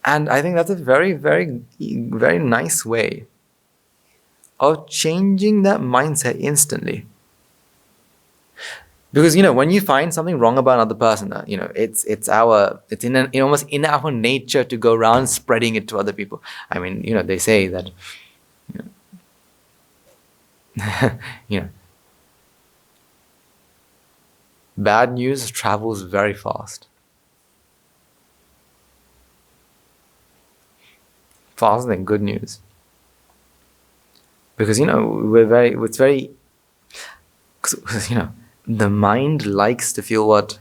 Speaker 1: And I think that's a very, very, very nice way of changing that mindset instantly. Because, when you find something wrong about another person, it's almost in our nature to go around spreading it to other people. I mean, they say that, bad news travels very fast. Faster than good news. Because, the mind likes to feel what?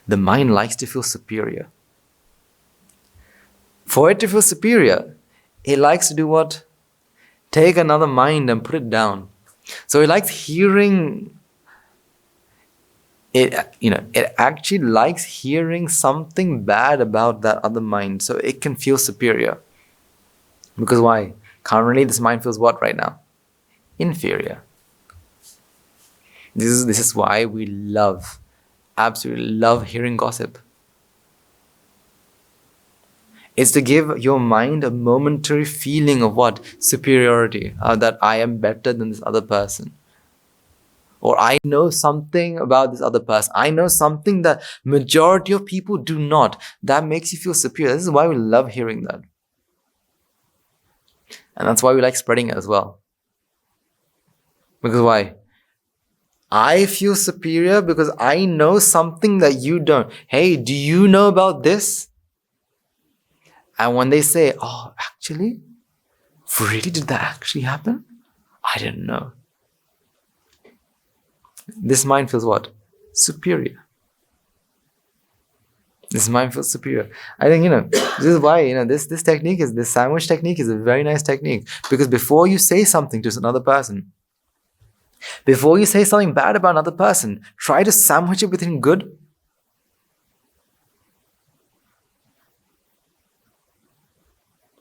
Speaker 1: The mind likes to feel superior. For it to feel superior, it likes to do what? Take another mind and put it down. So it likes hearing, it actually likes hearing something bad about that other mind so it can feel superior. Because why? Currently this mind feels what right now? Inferior. This is why we absolutely love hearing gossip. It's to give your mind a momentary feeling of what? Superiority. That I am better than this other person. Or I know something about this other person. I know something that majority of people do not. That makes you feel superior. This is why we love hearing that. And that's why we like spreading it as well. Because why? I feel superior because I know something that you don't. Hey, do you know about this? And when they say, oh, actually? Really? Did that actually happen? I didn't know. This mind feels what? Superior. This mind feels superior. I think, this is why, this sandwich technique is a very nice technique. Because before you say something to another person, before you say something bad about another person, try to sandwich it between good.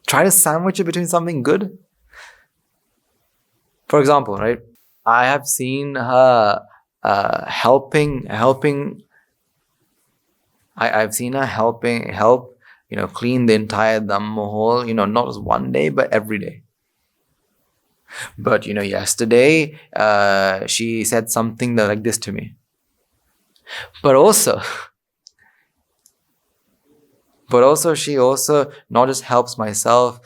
Speaker 1: Try to sandwich it between something good. For example, right? I have seen her helping. I've seen her help, clean the entire Dhamma hall, not just one day, but every day. But, yesterday, she said something like this to me. But also, she also not just helps myself,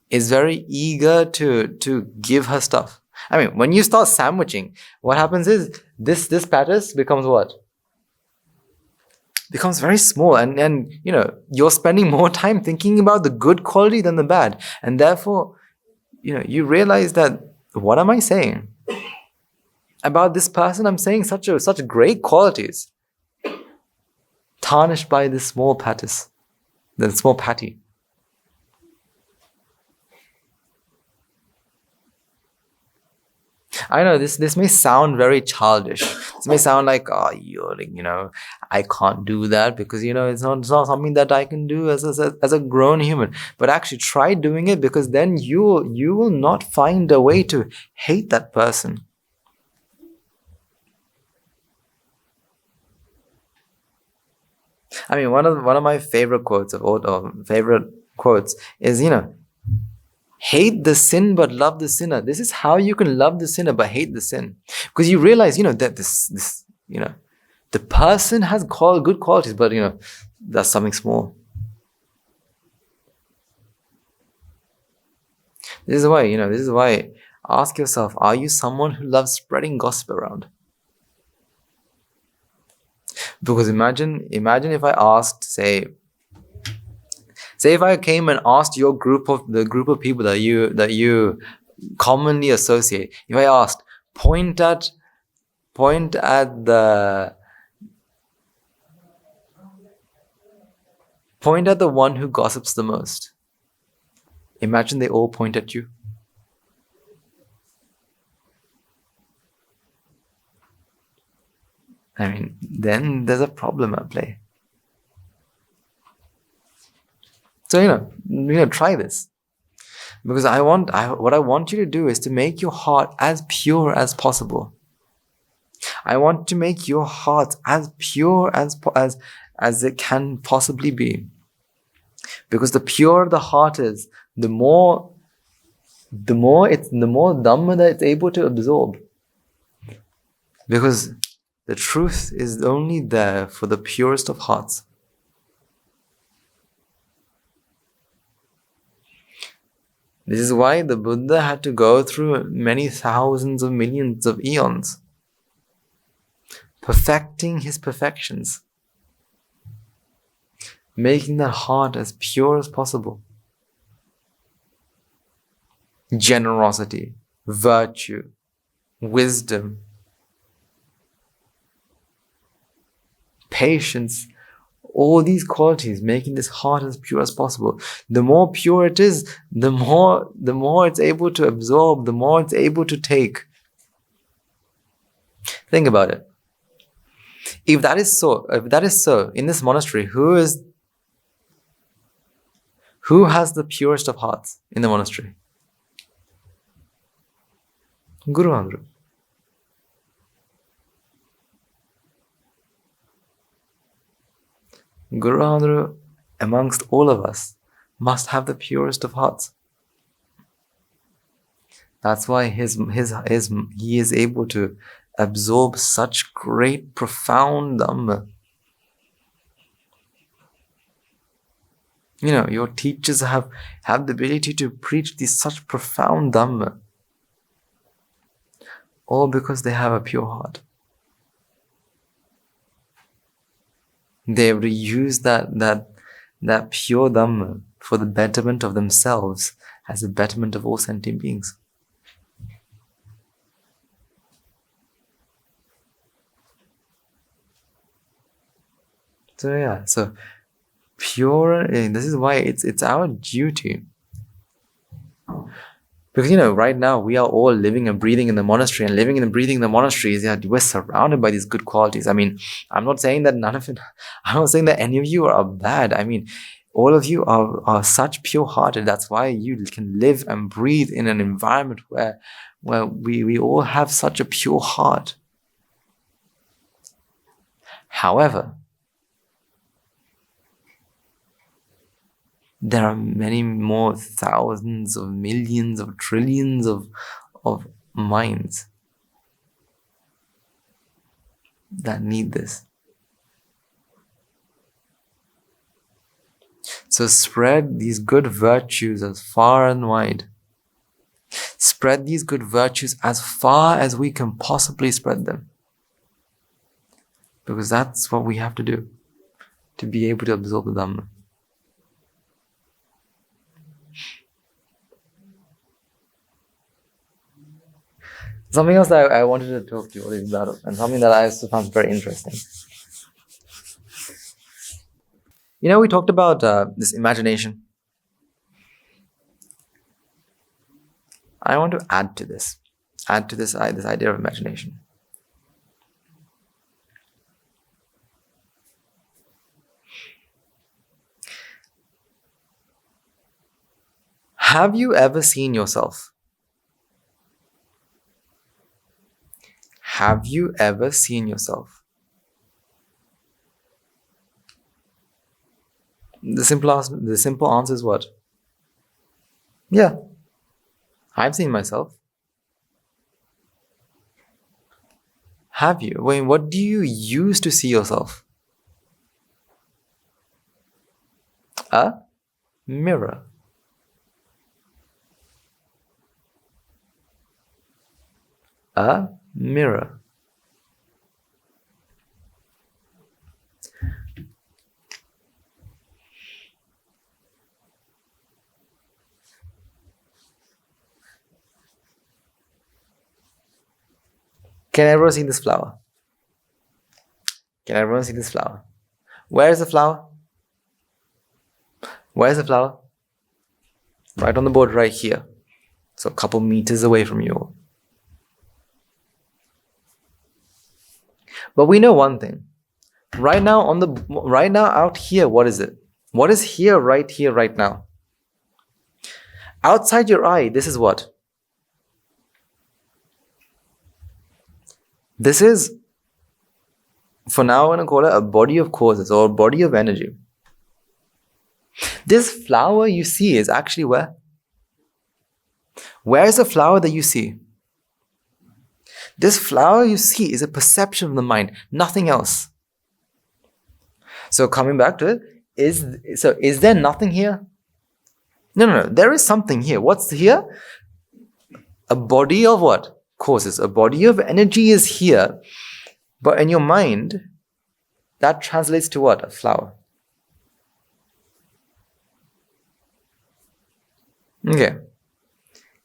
Speaker 1: is very eager to give her stuff. I mean, when you start sandwiching, what happens is, this pattis becomes what? Becomes very small, and you're spending more time thinking about the good quality than the bad. And therefore, you realize that, what am I saying? About this person, I'm saying such great qualities, tarnished by this small pattis, the small patty. I know this may sound very childish. This may sound like, I can't do that because, it's not something that I can do as a grown human. But actually try doing it, because then you will not find a way to hate that person. I mean, one of my favorite quotes is, hate the sin but love the sinner. This is how you can love the sinner but hate the sin. Because you realize, that this the person has good qualities, but, that's something small. This is why, ask yourself, are you someone who loves spreading gossip around? Because imagine if I asked, say if I came and asked the group of people that you commonly associate, if I asked, point at the one who gossips the most. Imagine they all point at you. I mean, then there's a problem at play. So, try this. Because what I want you to do is to make your heart as pure as possible. I want to make your heart as pure as it can possibly be. Because the purer the heart is, the more Dhamma that it's able to absorb. Because the truth is only there for the purest of hearts. This is why the Buddha had to go through many thousands of millions of eons, perfecting his perfections, making that heart as pure as possible. Generosity, virtue, wisdom, patience, all these qualities, making this heart as pure as possible. The more pure it is, the more it's able to absorb, the more it's able to take. Think about it. If that is so, in this monastery, who has the purest of hearts in the monastery? Guru Andhra. Guru Andhra, amongst all of us, must have the purest of hearts. That's why he is able to absorb such great, profound Dhamma. Your teachers have the ability to preach these such profound Dhamma. All because they have a pure heart. They able to use that pure Dhamma for the betterment of themselves as the betterment of all sentient beings. So pure, this is why it's our duty. Because right now we are all living and breathing in the monastery, and living and breathing in the monasteries, we're surrounded by these good qualities. I'm not saying that I'm not saying that any of you are bad. All of you are such pure-hearted. That's why you can live and breathe in an environment where we all have such a pure heart. However, there are many more thousands of millions of trillions of minds that need this. So spread these good virtues as far and wide. Spread these good virtues as far as we can possibly spread them. Because that's what we have to do to be able to absorb the Dhamma. Something else that I wanted to talk to you about, and something that I also found very interesting. We talked about this imagination. I want to add to this idea of imagination. Have you ever seen yourself? Have you ever seen yourself? The simple answer is what? Yeah, I've seen myself. Have you? What do you use to see yourself? A mirror. A mirror. Can everyone see this flower? Can everyone see this flower? Where is the flower? Where is the flower? Right on the board right here. So a couple meters away from you. But we know one thing. Right now out here, what is it? What is here, right now? Outside your eye, this is what? This is, for now, I'm going to call it a body of causes or a body of energy. This flower you see is actually where? Where is the flower that you see? This flower you see is a perception of the mind, nothing else. So coming back to it, is there nothing here? No. There is something here. What's here? A body of what? Causes. A body of energy is here. But in your mind, that translates to what? A flower. Okay.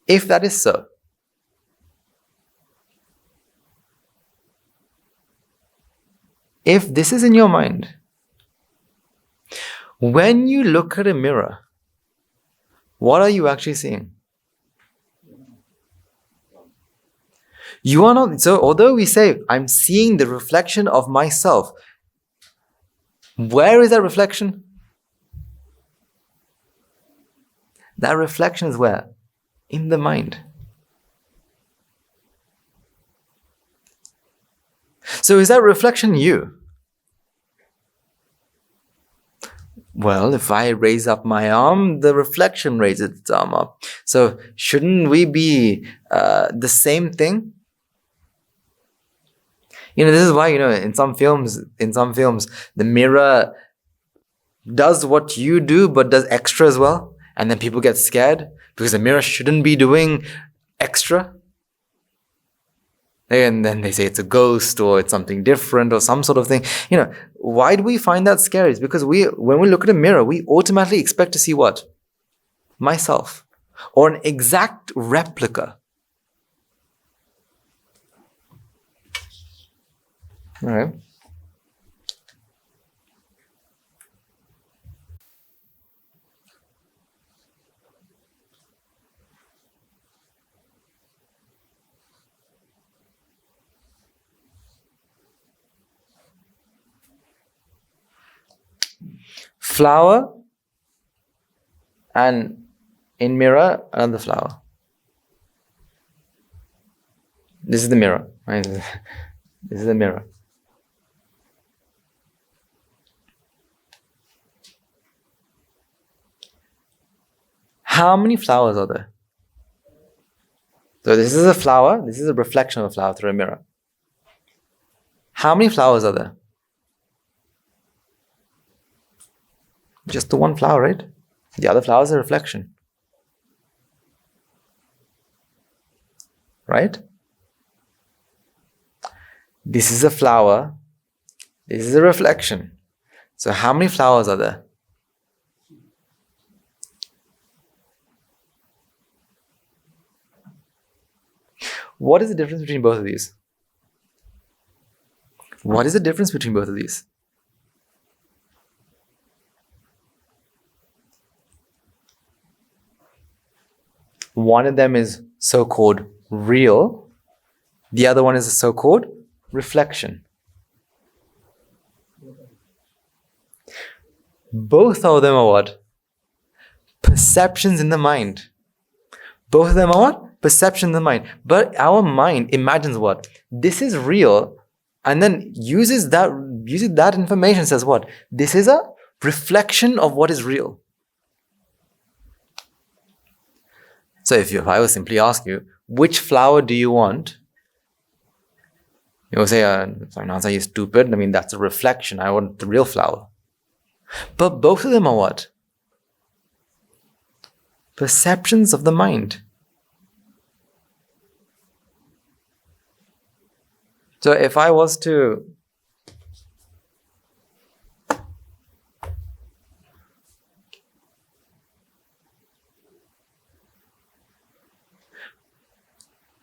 Speaker 1: If that is so, if this is in your mind, when you look at a mirror, what are you actually seeing? You are not, so although we say, I'm seeing the reflection of myself, where is that reflection? That reflection is where? In the mind. So is that reflection you? Well, if I raise up my arm, the reflection raises its arm up. So shouldn't we be the same thing? This is why, in some films, the mirror does what you do, but does extra as well. And then people get scared because the mirror shouldn't be doing extra. And then they say it's a ghost or it's something different or some sort of thing. Why do we find that scary? It's because when we look at a mirror, we automatically expect to see what? Myself. Or an exact replica. All right. Flower, and in mirror, another flower. This is the mirror, right? This is the mirror. How many flowers are there? So this is a flower, this is a reflection of a flower through a mirror. How many flowers are there? Just the one flower, right? The other flower is a reflection. Right? This is a flower. This is a reflection. So how many flowers are there? What is the difference between both of these? What is the difference between both of these? One of them is so-called real. The other one is a so-called reflection. Both of them are what? Perceptions in the mind. Both of them are what? Perception in the mind. But our mind imagines what? This is real, and then uses that information, says what? This is a reflection of what is real. So if I will simply ask you, which flower do you want? You will say, Nansa, you're stupid. That's a reflection. I want the real flower. But both of them are what? Perceptions of the mind. So if I was to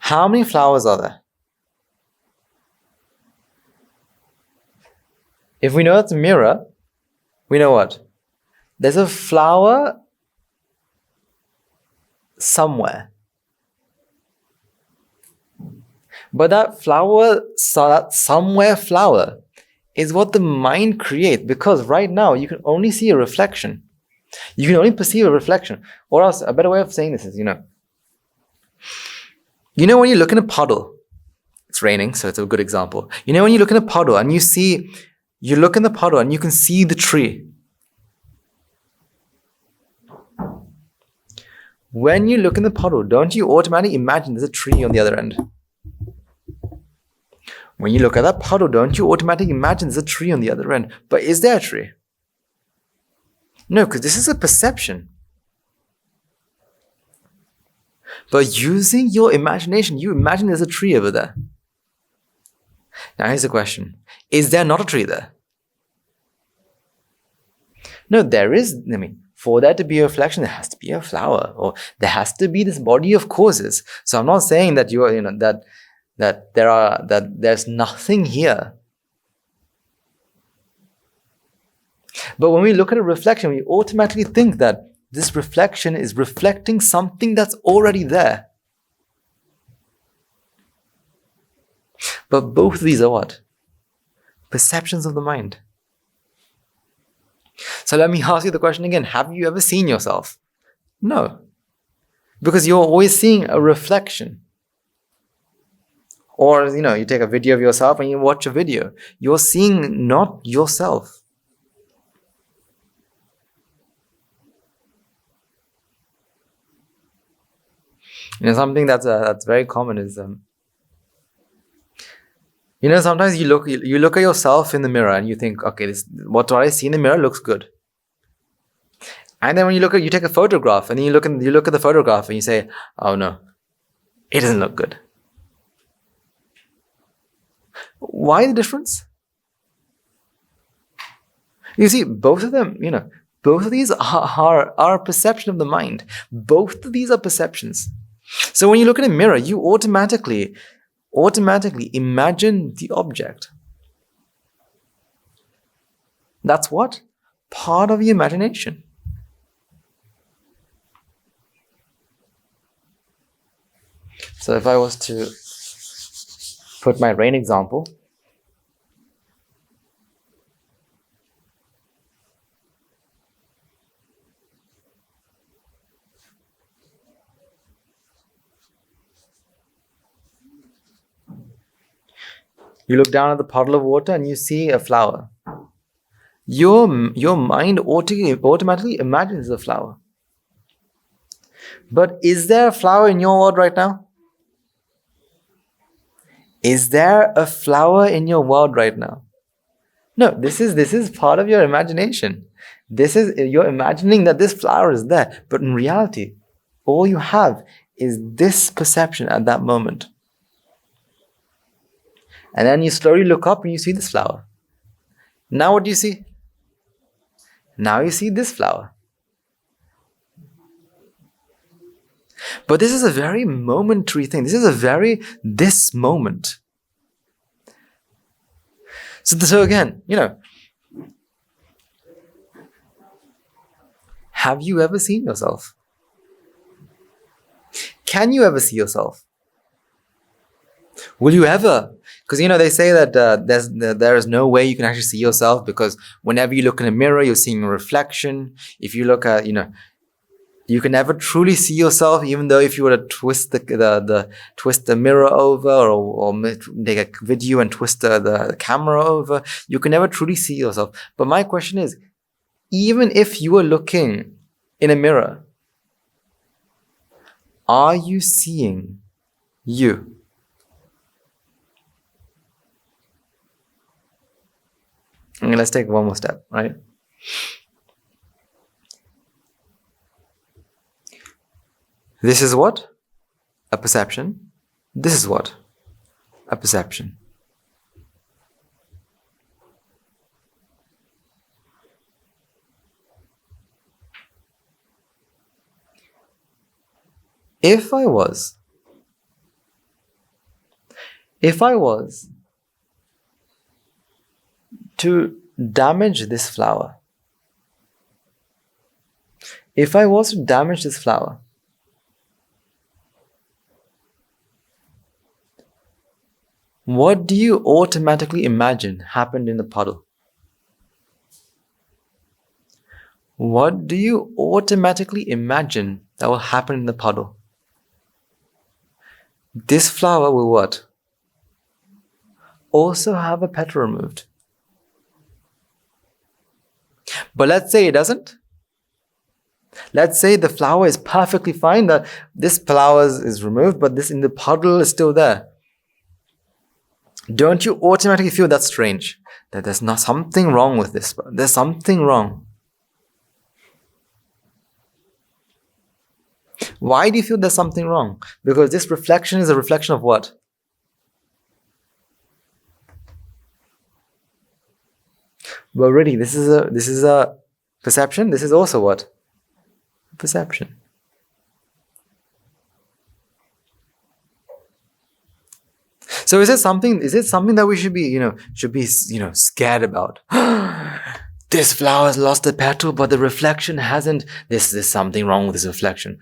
Speaker 1: how many flowers are there? If we know it's a mirror, we know what? There's a flower somewhere. But that flower, that somewhere flower, is what the mind creates, because right now you can only see a reflection. You can only perceive a reflection. Or else, a better way of saying this is, when you look in a puddle, it's raining, so it's a good example. When you look in a puddle and you look in the puddle and you can see the tree. When you look in the puddle, don't you automatically imagine there's a tree on the other end? When you look at that puddle, don't you automatically imagine there's a tree on the other end? But is there a tree? No, because this is a perception. But using your imagination, you imagine there's a tree over there. Now here's the question. Is there not a tree there? No, there is. For there to be a reflection, there has to be a flower, or there has to be this body of causes. So I'm not saying that there's nothing here. But when we look at a reflection, we automatically think that this reflection is reflecting something that's already there. But both of these are what? Perceptions of the mind. So let me ask you the question again. Have you ever seen yourself? No. Because you're always seeing a reflection. Or, you take a video of yourself and you watch a video. You're seeing not yourself. Something that's very common is, sometimes you look at yourself in the mirror and you think, okay, what I see in the mirror looks good. And then when you take a photograph and then you look at the photograph and you say, oh no, it doesn't look good. Why the difference? You see, both of them, both of these are a perception of the mind. Both of these are perceptions. So when you look at a mirror, you automatically imagine the object. That's what? Part of your imagination. So if I was to put my rain example, you look down at the puddle of water and you see a flower. Your mind automatically imagines the flower. But is there a flower in your world right now? Is there a flower in your world right now? No, this is part of your imagination. You're imagining that this flower is there, but in reality, all you have is this perception at that moment. And then you slowly look up and you see this flower. Now what do you see? Now you see this flower. But this is a very momentary thing. This is this moment. So again, have you ever seen yourself? Can you ever see yourself? Will you ever? Because they say that there is no way you can actually see yourself, because whenever you look in a mirror, you're seeing a reflection. If you look at, you can never truly see yourself, even though if you were to twist the mirror over, or take a video and twist the camera over, you can never truly see yourself. But my question is, even if you were looking in a mirror, are you seeing you? Okay, let's take one more step, right? This is what? A perception. This is what? A perception. If I was to damage this flower, what do you automatically imagine happened in the puddle? What do you automatically imagine that will happen in the puddle? This flower will what? Also have a petal removed. But let's say it doesn't. Let's say the flower is perfectly fine, that this flower is removed, but this in the puddle is still there. Don't you automatically feel that's strange? That there's not something wrong with this. There's something wrong. Why do you feel there's something wrong? Because this reflection is a reflection of what? Well, really, this is a perception. This is also what? Perception. So is it something that we should be scared about? This flower has lost the petal, but the reflection hasn't. There's something wrong with this reflection.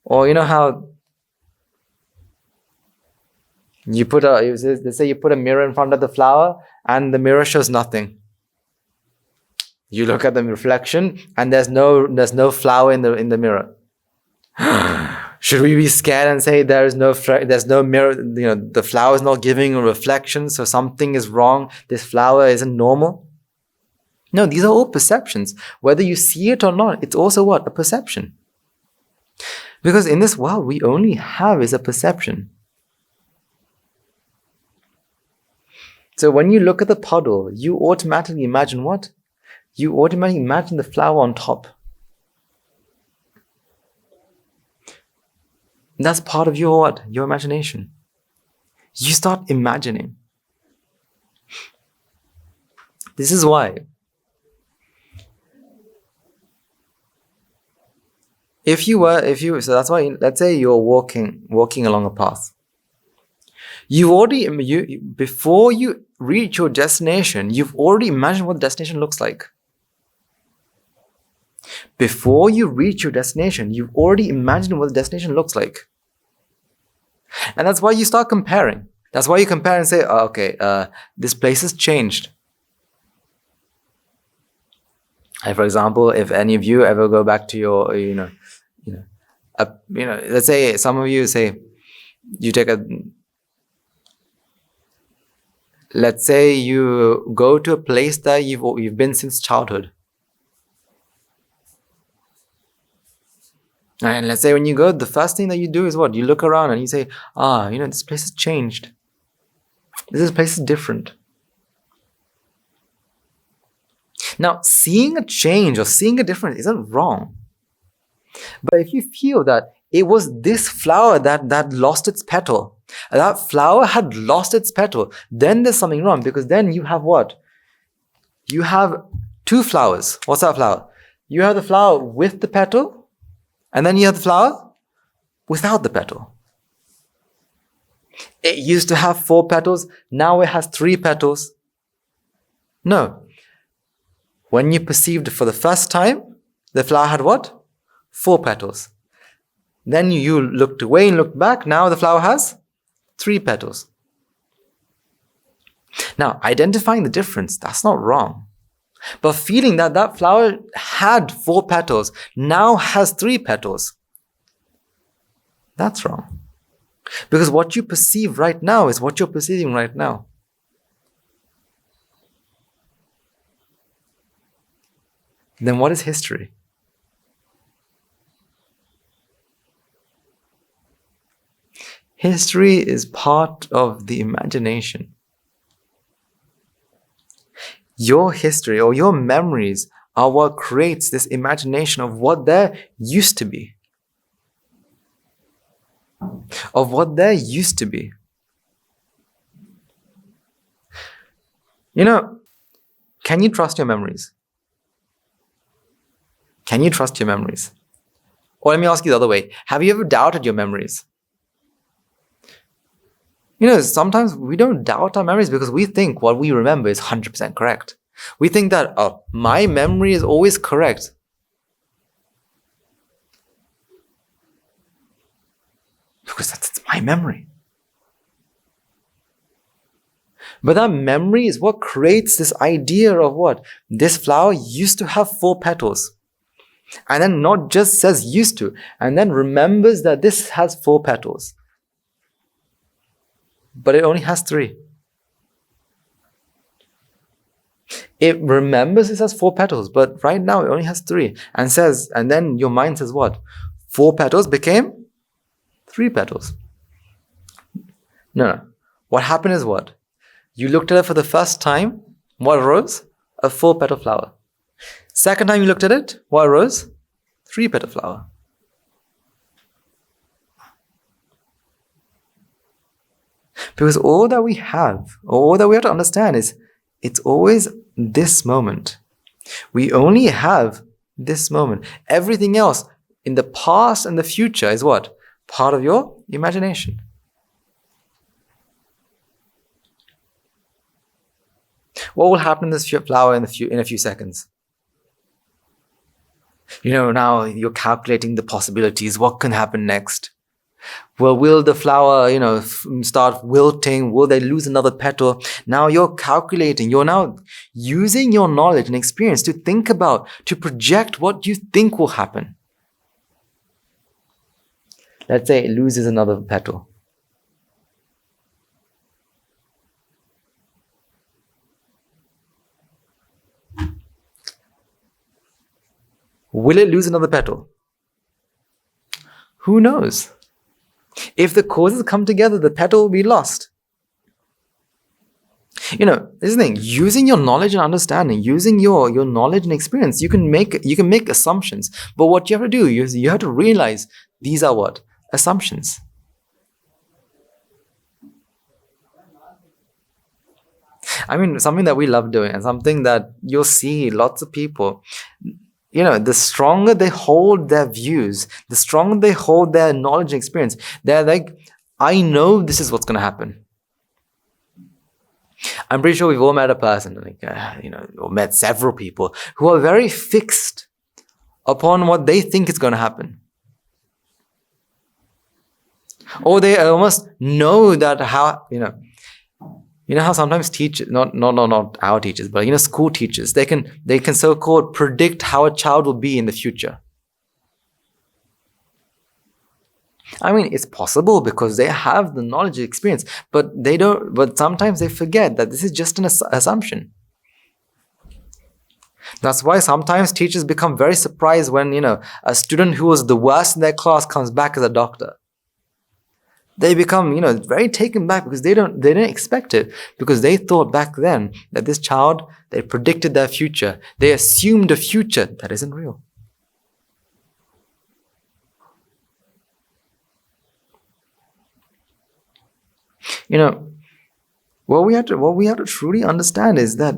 Speaker 1: Or you know how let's say you put a mirror in front of the flower and the mirror shows nothing. You look at the reflection and there's no flower in the mirror. Should we be scared and say there's no mirror? The flower is not giving a reflection, so something is wrong. This flower isn't normal. No, these are all perceptions. Whether you see it or not, it's also what? A perception. Because in this world, we only have is a perception. So when you look at the puddle, you automatically imagine what? You automatically imagine the flower on top. That's part of your what? Your imagination. You start imagining. This is why. So that's why, let's say you're walking along a path. Before you reach your destination, you've already imagined what the destination looks like. Before you reach your destination, you've already imagined what the destination looks like. And that's why you start comparing. That's why you compare and say, this place has changed. And for example, if any of you ever go back to your, let's say some of you say, let's say you go to a place that you've been since childhood. And let's say when you go, the first thing that you do is what? You look around and you say, this place has changed. This place is different. Now, seeing a change or seeing a difference isn't wrong. But if you feel that it was this flower that lost its petal, that flower had lost its petal, then there's something wrong, because then you have what? You have two flowers. What's that flower? You have the flower with the petal, and then you have the flower without the petal. It used to have 4 petals, now it has 3 petals. No. When you perceived it for the first time, the flower had what? 4 petals. Then you looked away and looked back, now the flower has 3 petals. Now, identifying the difference, that's not wrong. But feeling that flower had 4 petals, now has 3 petals, that's wrong. Because what you perceive right now is what you're perceiving right now. Then what is history? History is part of the imagination. Your history or your memories are what creates this imagination of what there used to be. Of what there used to be. Can you trust your memories? Can you trust your memories? Or let me ask you the other way. Have you ever doubted your memories? Sometimes we don't doubt our memories because we think what we remember is 100% correct. We think that, my memory is always correct. Because that's my memory. But that memory is what creates this idea of what? This flower used to have 4 petals. And then not just says used to, and then remembers that this has 4 petals. But it only has 3. It remembers it has 4 petals, but right now it only has 3. And then your mind says what? 4 petals became 3 petals. No. What happened is what? You looked at it for the first time. What arose? A 4-petal flower. Second time you looked at it, what arose? 3-petal flower. Because all that we have to understand is it's always this moment. We only have this moment. Everything else in the past and the future is what? Part of your imagination. What will happen in this flower in a few seconds? Now you're calculating the possibilities. What can happen next? Well, will the flower, start wilting? Will they lose another petal? Now you're calculating. You're now using your knowledge and experience to think about, to project what you think will happen. Let's say it loses another petal. Will it lose another petal? Who knows? If the causes come together, the petal will be lost. This is the thing. Using your knowledge and understanding, using your knowledge and experience, you can make assumptions. But what you have to do is you have to realize these are what? Assumptions. Something that we love doing and something that you'll see lots of people, the stronger they hold their views, the stronger they hold their knowledge and experience, they're like, I know this is what's going to happen. I'm pretty sure we've all met a person, or met several people who are very fixed upon what they think is going to happen. Or they almost know that how, how sometimes teachers, not our teachers, but school teachers, they can so-called predict how a child will be in the future. It's possible because they have the knowledge and experience, but sometimes they forget that this is just an assumption. That's why sometimes teachers become very surprised when, a student who was the worst in their class comes back as a doctor. They become, very taken back because they didn't expect it, because they thought back then that this child, they predicted their future. They assumed a future that isn't real. What we have to truly understand is that,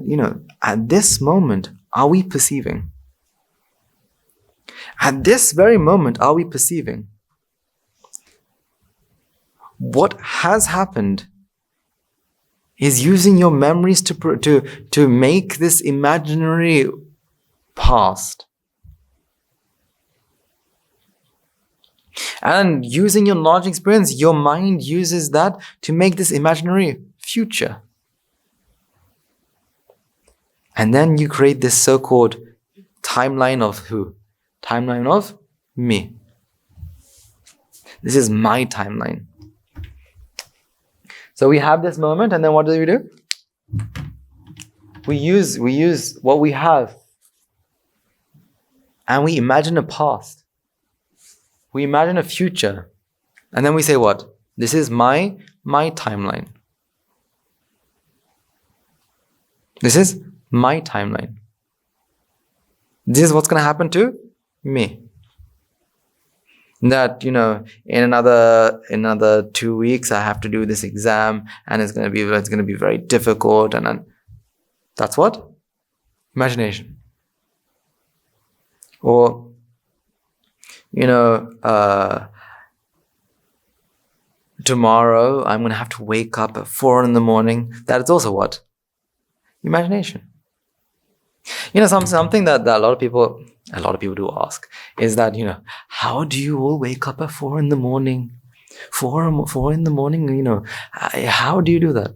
Speaker 1: at this moment, are we perceiving? At this very moment, are we perceiving? What has happened is using your memories to make this imaginary past. And using your knowledge and experience, your mind uses that to make this imaginary future. And then you create this so-called timeline of who? Timeline of me. This is my timeline. So we have this moment, and then what do? We use what we have, and we imagine a past. We imagine a future, and then we say what? This is my timeline. This is my timeline. This is what's going to happen to me. That, in another 2 weeks I have to do this exam, and it's going to be very difficult, and then that's what? Imagination. Or, tomorrow I'm going to have to wake up at 4 a.m. That is also what? Imagination. Something that a lot of people do ask is that, how do you all wake up at 4 a.m? 4 a.m, how do you do that?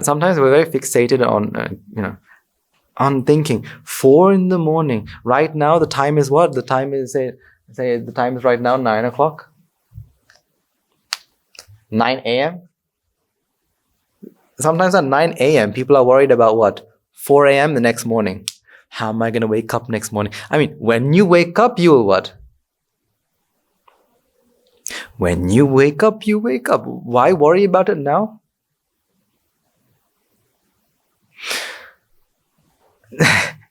Speaker 1: Sometimes we're very fixated on thinking 4 a.m. Right now, the time is what? The time is, say the time is right now 9 o'clock. 9 a.m. sometimes at 9 a.m., people are worried about what? 4 a.m. the next morning. How am I going to wake up next morning? I mean, when you wake up, you will what? When you wake up, you wake up. Why worry about it now?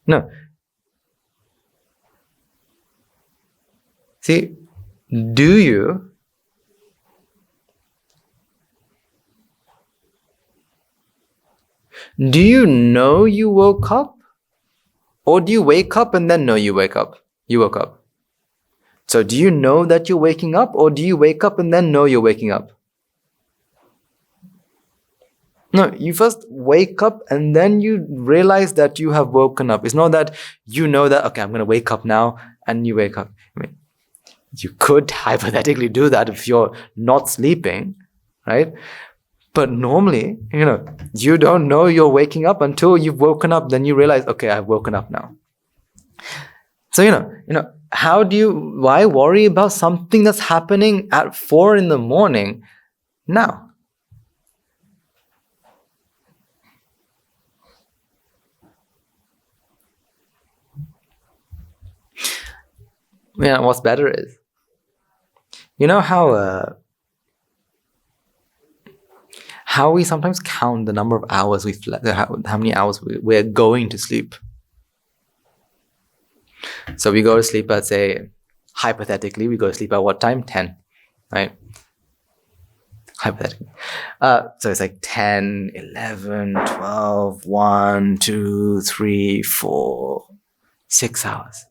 Speaker 1: No. See, do you know you woke up? Or do you wake up and then know you wake up? You woke up. So do you know that you're waking up, or do you wake up and then know you're waking up? No, you first wake up and then you realize that you have woken up. It's not that you know that, okay, I'm going to wake up now, and you wake up. I mean, you could hypothetically do that if you're not sleeping, right? But normally, you don't know you're waking up until you've woken up. Then you realize, okay, I've woken up now. So, why worry about something that's happening at 4 in the morning now? What's better is, how we sometimes count the number of hours we've slept, how many hours we're going to sleep. So we go to sleep at, say, hypothetically, we go to sleep at what time? 10, right? Hypothetically. So it's like 10, 11, 12, 1, 2, 3, 4, 6 hours.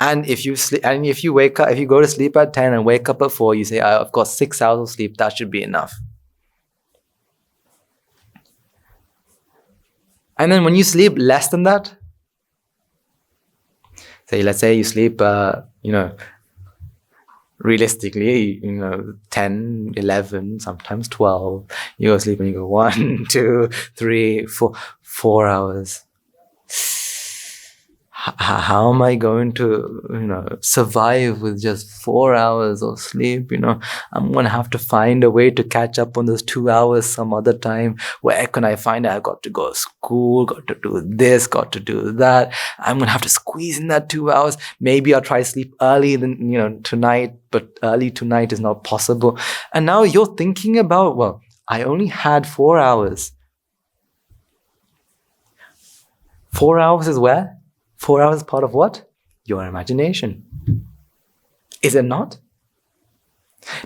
Speaker 1: And if you sleep, and if you wake up, if you go to sleep at 10 and wake up at 4, you say, I've got 6 hours of sleep, that should be enough. And then when you sleep less than that, let's say you sleep, realistically, 10, 11, sometimes 12. You go to sleep and you go 1, 2, 3, 4 hours. How am I going to, survive with just 4 hours of sleep? I'm going to have to find a way to catch up on those 2 hours some other time. Where can I find it? I've got to go to school, got to do this, got to do that. I'm going to have to squeeze in that 2 hours. Maybe I'll try to sleep early tonight, but early tonight is not possible. And now you're thinking about, well, I only had 4 hours. 4 hours is where? 4 hours is part of what? Your imagination. Is it not?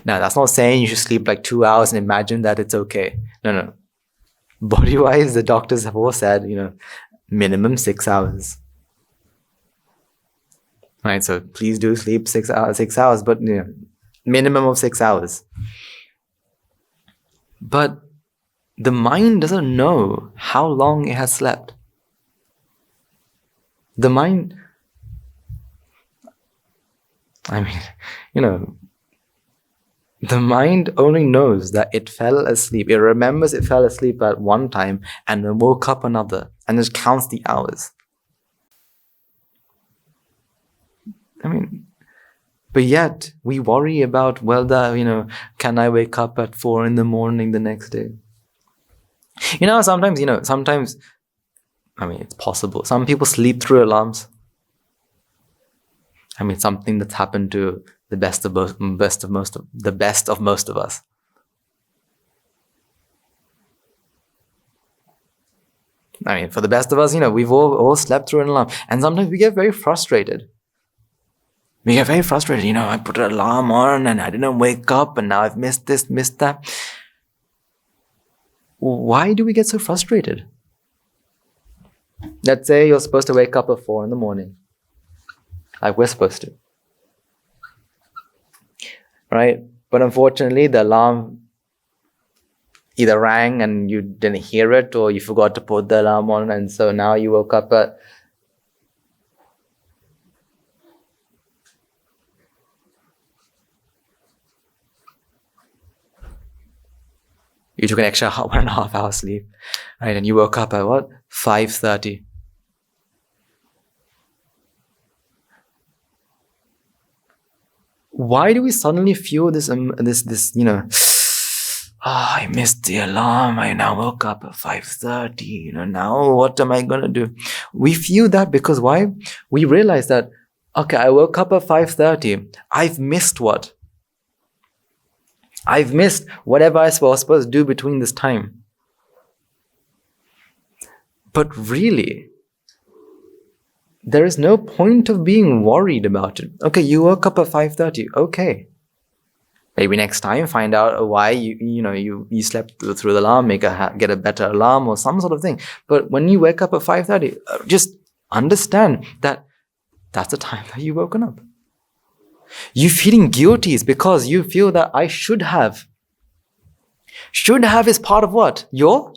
Speaker 1: Now, that's not saying you should sleep like 2 hours and imagine that it's okay. No. Body-wise, the doctors have all said, minimum 6 hours. Right, so please do sleep 6 hours, but minimum of 6 hours. But the mind doesn't know how long it has slept. The mind, the mind only knows that it fell asleep. It remembers it fell asleep at one time and then woke up another, and just counts the hours. But yet we worry about can I wake up at 4 in the morning the next day? Sometimes, it's possible. Some people sleep through alarms. Something that's happened to the best of most of us. For the best of us, we've all slept through an alarm. And sometimes we get very frustrated. I put an alarm on and I didn't wake up, and now I've missed this, missed that. Why do we get so frustrated? Let's say you're supposed to wake up at 4 in the morning. Like we're supposed to. Right? But unfortunately, the alarm either rang and you didn't hear it, or you forgot to put the alarm on, and so now you woke up at... You took an extra 1.5 hours sleep, right? And you woke up at what? 5:30. Why do we suddenly feel this I missed the alarm. I now woke up at 5:30. Now what am I going to do? We feel that because why? We realize that, okay, I woke up at 5:30. I've missed what? I've missed whatever I was supposed to do between this time. But really, there is no point of being worried about it. Okay, you woke up at 5:30. Okay. Maybe next time find out why you slept through the alarm, get a better alarm or some sort of thing. But when you wake up at 5:30, just understand that that's the time that you've woken up. You feeling guilty is because you feel that I should have. Should have is part of what? Your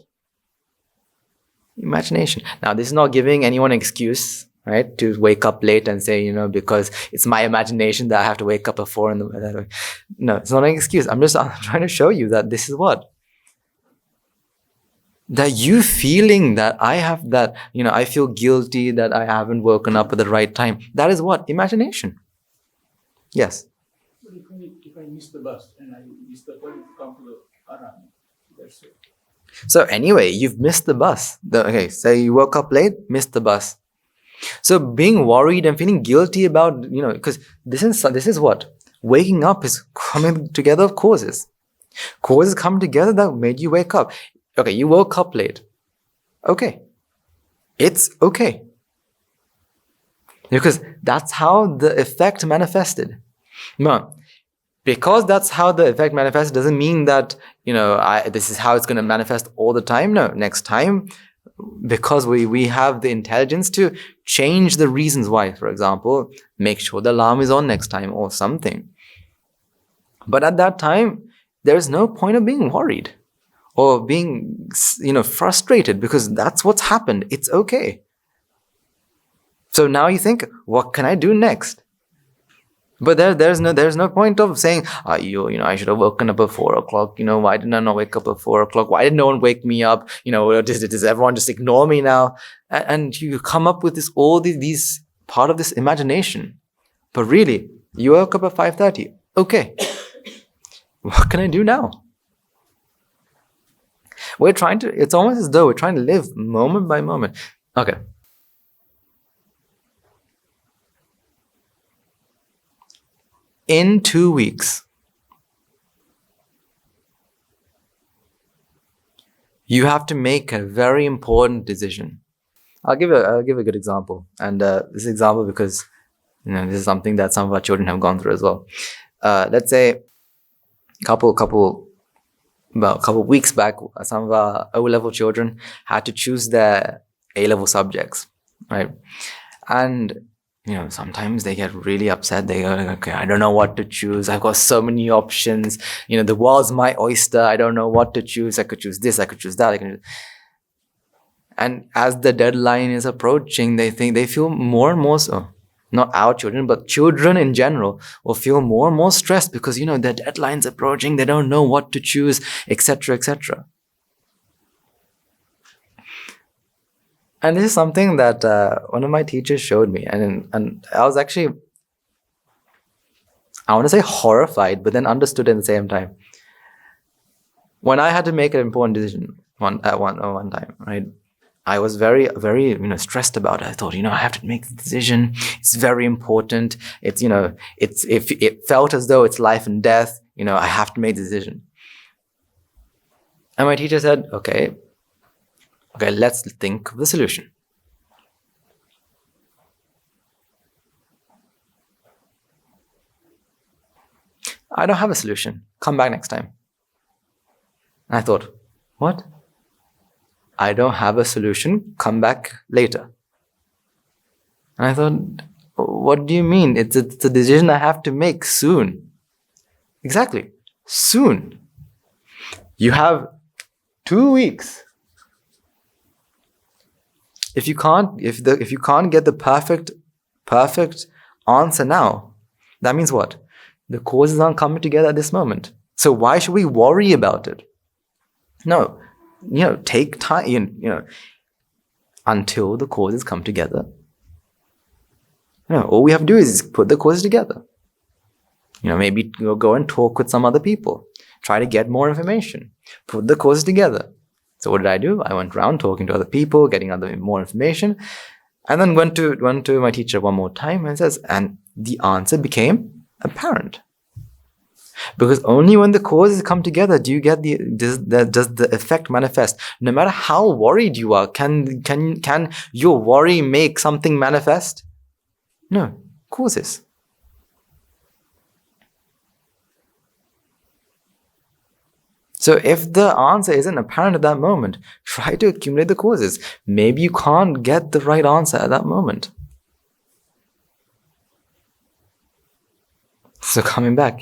Speaker 1: imagination. Now, this is not giving anyone an excuse, right, to wake up late and say, because it's my imagination that I have to wake up at 4 in the morning. No, it's not an excuse. I'm trying to show you that this is what? That you feeling that I have that, I feel guilty that I haven't woken up at the right time. That is what? Imagination. Yes.
Speaker 2: But if I miss the bus and I miss the point to come to the Aram, that's it.
Speaker 1: So anyway, you've missed the bus. Say you woke up late, missed the bus. So being worried and feeling guilty about, because this is what? Waking up is coming together of causes. Causes come together that made you wake up. Okay, you woke up late. Okay. It's okay. Because that's how the effect manifested. No. Because that's how the effect manifests doesn't mean that, this is how it's going to manifest all the time. No, next time, because we have the intelligence to change the reasons why. For example, make sure the alarm is on next time or something. But at that time, there is no point of being worried or being, frustrated because that's what's happened. It's okay. So now you think, what can I do next? But there's no point of saying, I should have woken up at 4 o'clock. Why didn't I not wake up at 4 o'clock? Why did no one wake me up? Does everyone just ignore me now? And you come up with all these part of this imagination. But really, you woke up at 5:30. Okay. What can I do now? It's almost as though we're trying to live moment by moment. Okay. In 2 weeks, you have to make a very important decision. I'll give a good example, and this example because this is something that some of our children have gone through as well. Let's say a couple weeks back, some of our O-level children had to choose their A-level subjects, right? And sometimes they get really upset. They go, okay, I don't know what to choose. I've got so many options. The world's my oyster. I don't know what to choose. I could choose this. I could choose that. And as the deadline is approaching, they feel more and more so. Not our children, but children in general will feel more and more stressed because, the deadline's approaching. They don't know what to choose, etc., etc. And this is something that one of my teachers showed me. And I was actually, I want to say horrified, but then understood at the same time. When I had to make an important decision one time, right? I was very, very, stressed about it. I thought, I have to make the decision. It's very important. It's, it felt as though it's life and death. I have to make the decision. And my teacher said, okay, let's think of the solution. I don't have a solution. Come back next time. And I thought, what? I don't have a solution. Come back later. And I thought, what do you mean? It's a decision I have to make soon. Exactly. Soon. You have 2 weeks. If you can't get the perfect answer now, that means what? The causes aren't coming together at this moment. So why should we worry about it? No, take time, until the causes come together. All we have to do is put the causes together. Maybe go and talk with some other people. try to get more information, put the courses together. So what did I do? I went around talking to other people, getting more information, and then went to my teacher one more time and the answer became apparent. Because only when the causes come together do you get does the effect manifest. No matter how worried you are, can your worry make something manifest? No, causes. So if the answer isn't apparent at that moment, try to accumulate the causes. Maybe you can't get the right answer at that moment. So coming back,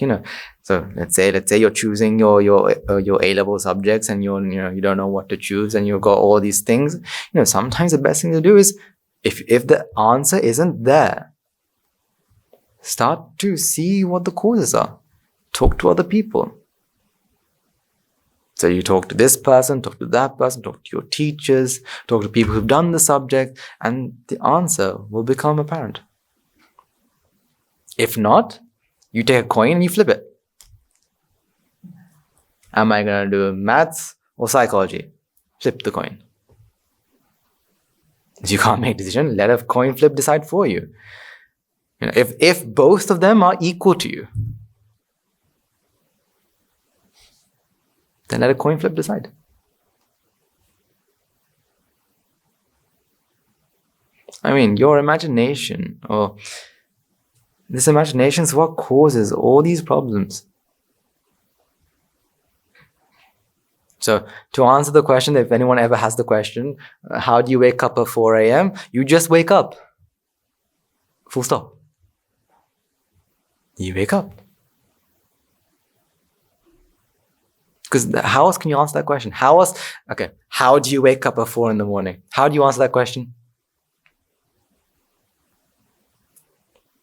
Speaker 1: so let's say you're choosing your A-level subjects and you don't know what to choose and you've got all these things. Sometimes the best thing to do is if the answer isn't there, start to see what the causes are. Talk to other people. So you talk to this person, talk to that person, talk to your teachers, talk to people who've done the subject, and the answer will become apparent. If not, you take a coin and you flip it. Am I going to do maths or psychology? Flip the coin. If you can't make a decision, let a coin flip decide for you. If both of them are equal to you, then let a coin flip decide. I mean, your imagination, or this imagination is what causes all these problems. So, to answer the question, if anyone ever has the question, how do you wake up at 4 a.m.? You just wake up. Full stop. You wake up. Because how else can you answer that question? How do you wake up at 4 in the morning? How do you answer that question?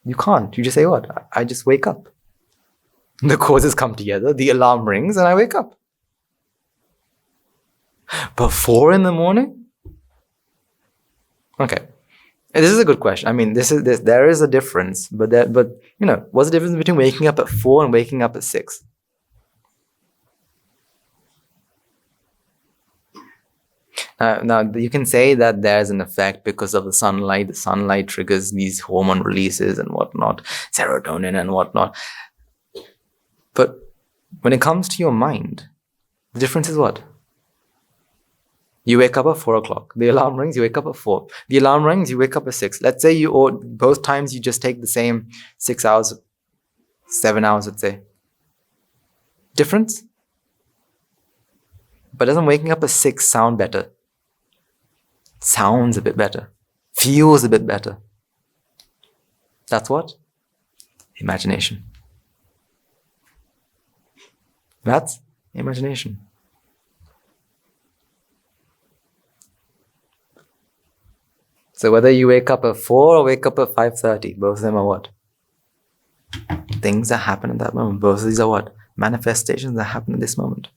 Speaker 1: You can't. You just say what? I just wake up. The causes come together, the alarm rings, and I wake up. But 4 in the morning? Okay. This is a good question. I mean, there is a difference, but what's the difference between waking up at 4 and waking up at 6? Now, you can say that there's an effect because of the sunlight. The sunlight triggers these hormone releases and whatnot, serotonin and whatnot. But when it comes to your mind, the difference is what? You wake up at 4 o'clock. The alarm rings, you wake up at 4. The alarm rings, you wake up at 6. Let's say both times you just take the same 6 hours, 7 hours, let's say. Difference? But doesn't waking up at 6 sound better? Sounds a bit better. Feels a bit better. That's what? Imagination. That's imagination. So whether you wake up at 4 or wake up at 5:30, both of them are what? Things that happen at that moment. Both of these are what? Manifestations that happen at this moment.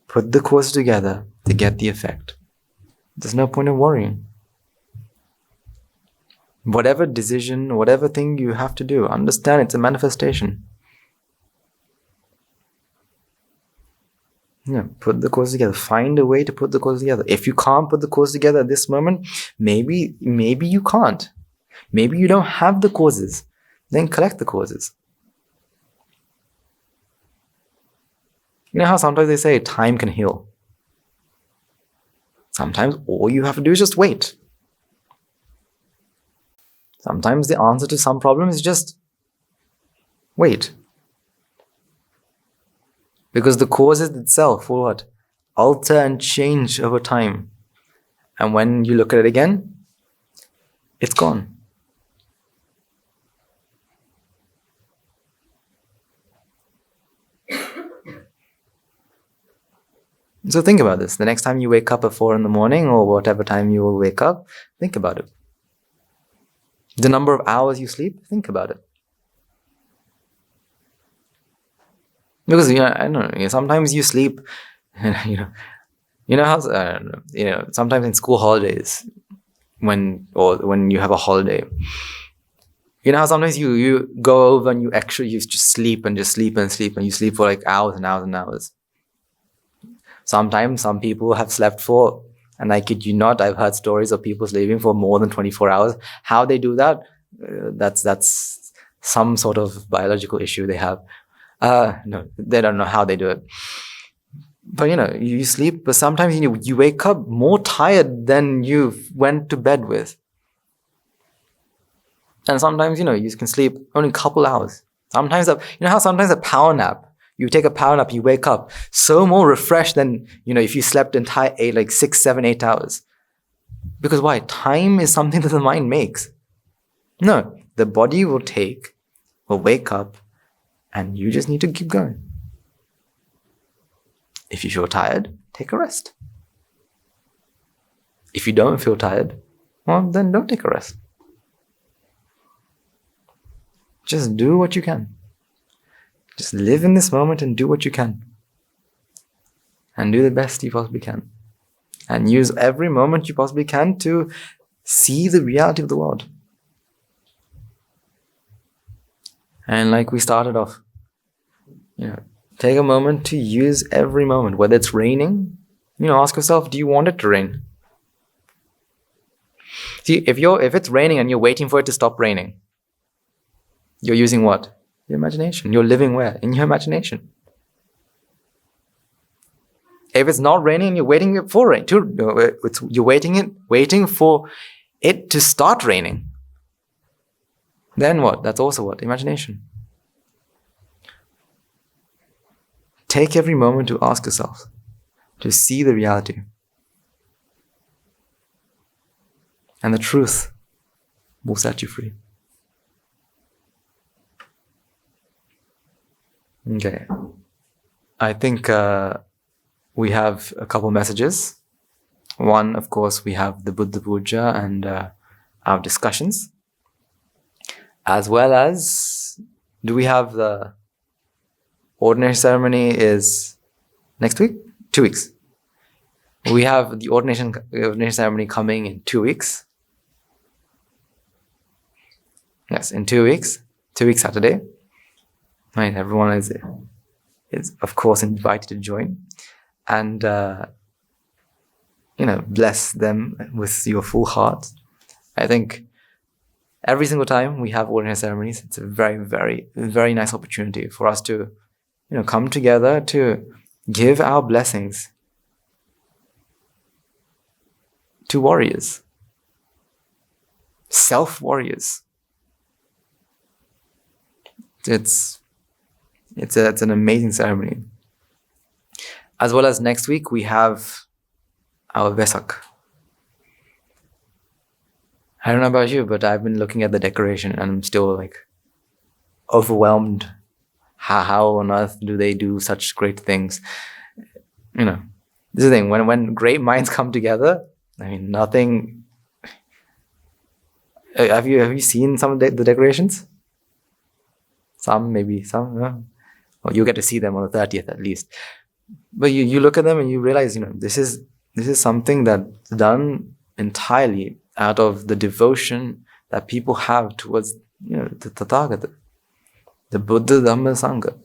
Speaker 1: Put the cause together to get the effect. There's no point in worrying. Whatever decision, whatever thing you have to do, understand it's a manifestation. Put the cause together. Find a way to put the cause together. If you can't put the cause together at this moment, maybe you can't. Maybe you don't have the causes. Then collect the causes. You know how sometimes they say time can heal? Sometimes all you have to do is just wait. Sometimes the answer to some problem is just wait. Because the causes itself will what? Alter and change over time. And when you look at it again, it's gone. So think about this. The next time you wake up at 4 in the morning or whatever time you will wake up, think about it. The number of hours you sleep, think about it. Because, I don't know, sometimes you sleep, how, sometimes in school holidays, when you have a holiday. You know how sometimes you go over and you just sleep and sleep and you sleep for like hours and hours and hours. Sometimes some people have slept for, and I kid you not, I've heard stories of people sleeping for more than 24 hours. How they do that, that's some sort of biological issue they have. No, they don't know how they do it. But you sleep, but sometimes you wake up more tired than you went to bed with. And sometimes, you can sleep only a couple hours. Sometimes, how sometimes a power nap, you take a power nap, you wake up so more refreshed than, if you slept entire 6, 7, 8 hours. Because why? Time is something that the mind makes. No, the body will wake up, and you just need to keep going. If you feel tired, take a rest. If you don't feel tired, well, then don't take a rest. Just do what you can. Just live in this moment and do what you can. And do the best you possibly can. And use every moment you possibly can to see the reality of the world. And like we started off, take a moment to use every moment. Whether it's raining, ask yourself, do you want it to rain? See, if it's raining and you're waiting for it to stop raining, you're using what? Your imagination. You're living where? In your imagination. If it's not raining and you're waiting for rain, you're waiting for it to start raining. Then what? That's also what? Imagination. Take every moment to ask yourself, to see the reality. And the truth will set you free. Okay. I think we have a couple messages. One, of course, we have the Buddha Puja and our discussions. As well as, do we have the ordination ceremony is next week? 2 weeks. We have the ordination ceremony coming in 2 weeks. Yes, in 2 weeks. 2 weeks Saturday. Right, everyone is of course invited to join. And, bless them with your full heart. I think every single time we have ordinary ceremonies, it's a very, very, very nice opportunity for us to, come together to give our blessings to warriors, self-warriors. It's an amazing ceremony. As well as next week, we have our Vesak. I don't know about you, but I've been looking at the decoration and I'm still overwhelmed. How on earth do they do such great things? This is the thing, when great minds come together, nothing. Have you seen some of the decorations? Some, maybe some. No? Well, you get to see them on the 30th at least. But you look at them and you realize, this is something that's done entirely out of the devotion that people have towards, the Tathagata, the Buddha, Dhamma, Sangha.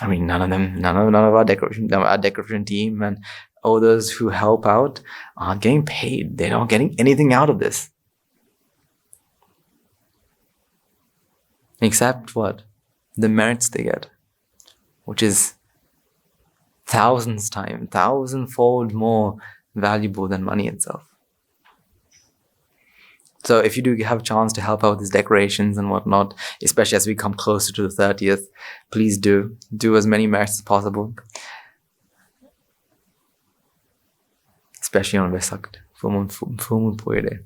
Speaker 1: None of our decoration team and all those who help out aren't getting paid. They're not getting anything out of this. Except what? The merits they get, which is thousandfold more valuable than money itself. So if you do have a chance to help out with these decorations and whatnot, especially as we come closer to the 30th, please do as many merits as possible. Especially on Vesak, full moon Puja day.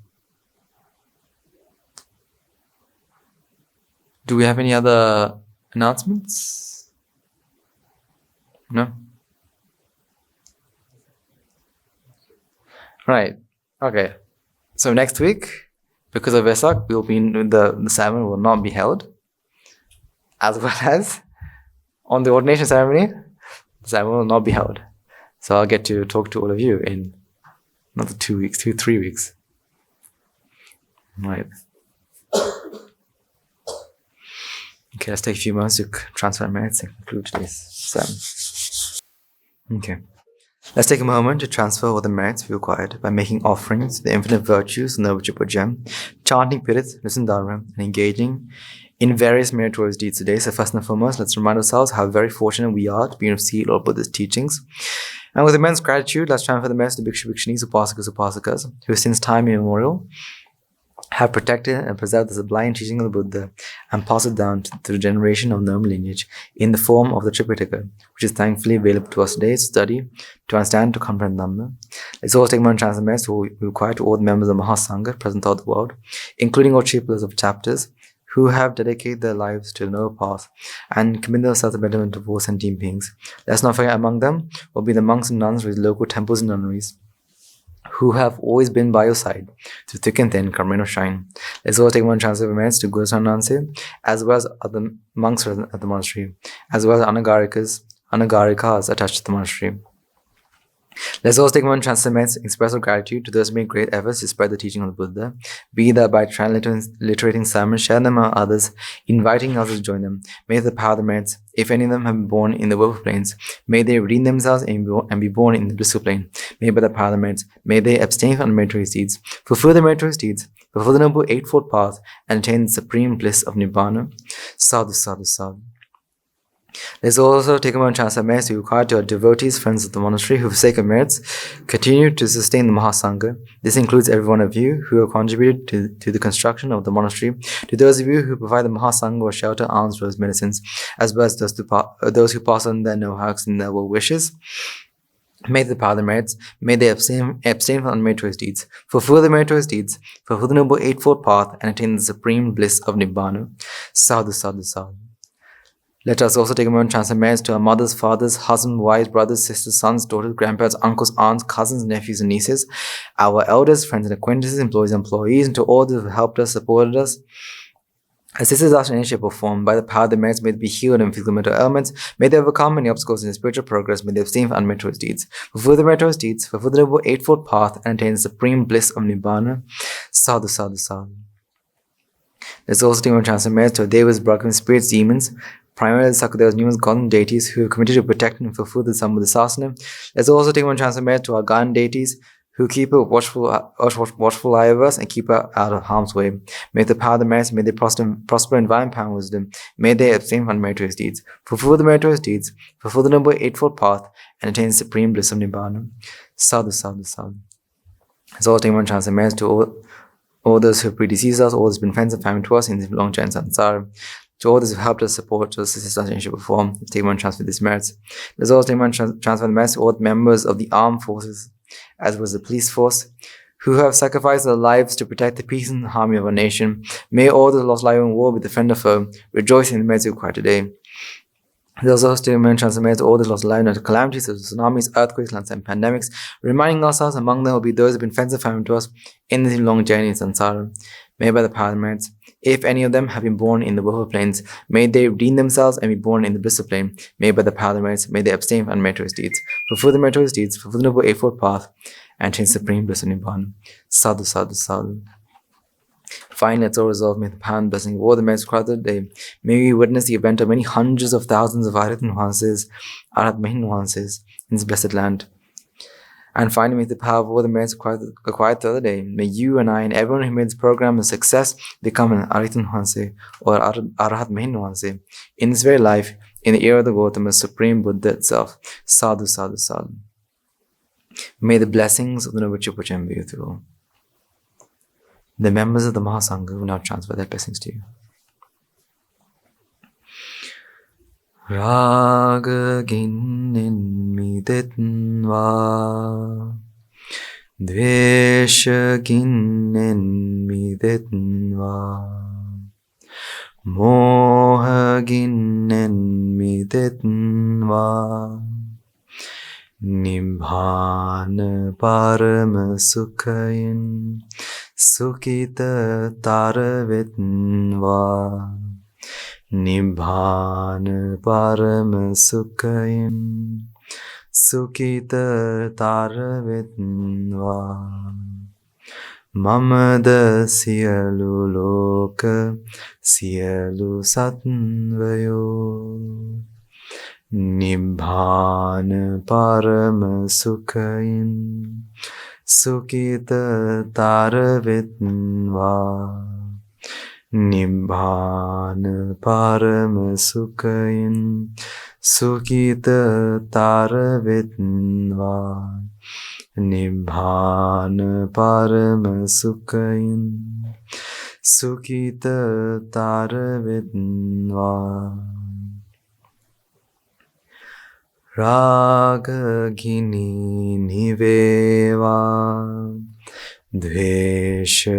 Speaker 1: Do we have any other announcements? No? Right. Okay. So next week, because of Vesak, the ceremony will not be held. As well as on the ordination ceremony, the ceremony will not be held. So I'll get to talk to all of you in Another 2 weeks, 3 weeks. Right. Okay, let's take a few moments to transfer merits and conclude today's sermon. Okay. Let's take a moment to transfer all the merits we required by making offerings to the infinite virtues of the Noble Triple Gem, chanting Pirit, Nusandara, and engaging in various meritorious deeds today. So first and foremost, let's remind ourselves how very fortunate we are to be receive Lord Buddha's teachings. And with immense gratitude, let's transfer the merits to Bhikshu, Bhikshunis, Upasakas, Upasakas, who since time immemorial have protected and preserved the sublime teaching of the Buddha and passed it down to the generation of noble lineage in the form of the Tripitaka, which is thankfully available to us today to study, to understand, to comprehend Dhamma. Let's also take moment chance merits who we require to all the members of Mahasangha present throughout the world, including all chief pillars of chapters, who have dedicated their lives to the noble path and committed themselves to the betterment of all sentient beings. Let's not forget among them will be the monks and nuns with local temples and nunneries, who have always been by your side through thick and thin, come rain or shine. Let's also take one chance of merits to Guru Sananse, as well as other monks at the monastery, as well as Anagarikas attached to the monastery. Let's also take one chance of merits, express our gratitude to those who made great efforts to spread the teaching of the Buddha, be that by transliterating sermons, share them among others, inviting others to join them. May the power of the merits, if any of them have been born in the willful planes, may they redeem themselves and be born in the blissful plane. May by the power of the merits, may they abstain from meritorious deeds, fulfill the meritorious deeds, fulfill the noble eightfold path, and attain the supreme bliss of Nibbāna. Sadhu, sadhu, sadhu. Let's also take a moment chance of merits we require to our devotees, friends of the monastery, who for sake of merits continue to sustain the Mahasangha. This includes every one of you who have contributed to the construction of the monastery, to those of you who provide the Mahasangha with shelter, alms, robes, medicines, as well as those who pass on their know-hows and their well wishes. May the power of the merits, may they abstain from unmeritorious deeds, fulfill the meritorious deeds, fulfill the noble eightfold path, and attain the supreme bliss of Nibbāna. Sadhu, sadhu, sadhu. Let us also take a moment to transfer merits to our mothers, fathers, husbands, wives, brothers, sisters, sons, daughters, grandparents, uncles, aunts, cousins, nephews, and nieces, our elders, friends and acquaintances, employees, and to all those who have helped us, supported us, assisted us in any shape or form. By the power of the merits, may they be healed in physical mental ailments, may they overcome any obstacles in their spiritual progress, may they abstain from unmeritorious deeds, fulfill the meritorious deeds, fulfill the noble eightfold path, and attain the supreme bliss of Nibbāna. Sadhu, sadhu, sadhu. Let's also take a moment to transfer merits to our devas, brahmins, spirits, demons, primarily the Sakadevas, numerous gods and deities who have committed to protect and fulfill the Sambuddhasasana. Let's also take one chance of merit to our God and deities who keep a watchful eye of us and keep us out of harm's way. May the power of the merits, may they prosper in divine power and wisdom. May they abstain from meritorious deeds, fulfill the meritorious deeds, fulfill the noble eightfold path, and attain the supreme bliss of Nibbāna. Sadhu, sadhu, sadhu. Let's also take one chance of merit to all those who have predeceased us, all those who have been friends and family to us in this long journey samsara. To all those who have helped us, support us, assist us in shape or form, take one chance for these merits. Let's also take one chance for the merits to all the members of the armed forces, as well as the police force, who have sacrificed their lives to protect the peace and harmony of our nation. May all those lost life in war, be the friend or foe, rejoice in the merits we require today. There's also still many chances made to all the lost life due to calamities such as tsunamis, earthquakes, landslides, and pandemics, reminding ourselves among them will be those who have been friends and family to us in this long journey in samsara. May by the power of the merits, if any of them have been born in the willful planes, may they redeem themselves and be born in the blissful plane. May by the power of the merits, may they abstain from unmeritorious deeds, fulfill the meritorious deeds, fulfill the noble eightfold path, and attain supreme bliss of Nibbāna. Sadhu, sadhu, sadhu. Finally, let's all resolve, may the power and blessing of all the merits required today, may we witness the event of many hundreds of thousands of Arhat nuances in this blessed land. And finally, may the power of all the merits acquired the other day, may you and I and everyone who made this program a success become an Arhat nuance or Arhat nuance in this very life, in the era of the Gautama, Supreme Buddha itself. Sadhu, sadhu, sadhu. May the blessings of the Noble Triple Gem be with you all. The members of the Mahasangha will now transfer their blessings to you. Raga ginen midetnva, dvesha ginen midetnva, moha ginen midetnva, Nibbāna parama sukhayin Sukita taravetnva, Nibbāna parama sukhayin සුකිත තරවෙත්වා මමද සියලු ලෝක සියලු සත්වයෝ නිබ්බාන පරම සුඛයින් සුකිත තරවෙත්වා නිබ්බාන පරම සුඛයින් සුකිත තරවෙත්වා නිබ්බාන පරම සුඛයින් සුකිත තරවෙත්වා රාගගිනි නිවේවා ද්වේෂගිනි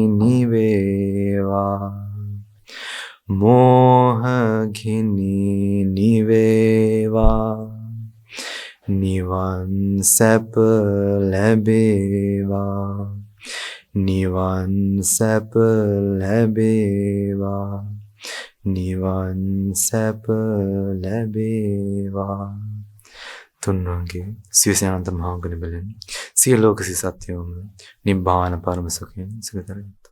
Speaker 1: නිවේවා මෝහගිනි නිවේවා නිවන් සැප ලැබේවා නිවන් සැප ලැබේවා නිවන් සැප ලැබේවා තුන්වන්ගේ සිවසනන්ත මහා ගුණ බලෙන් සිය ලෝක සත්‍යයම නිබ්බාන පරම සුඛයෙන් සුඛ කරගන්න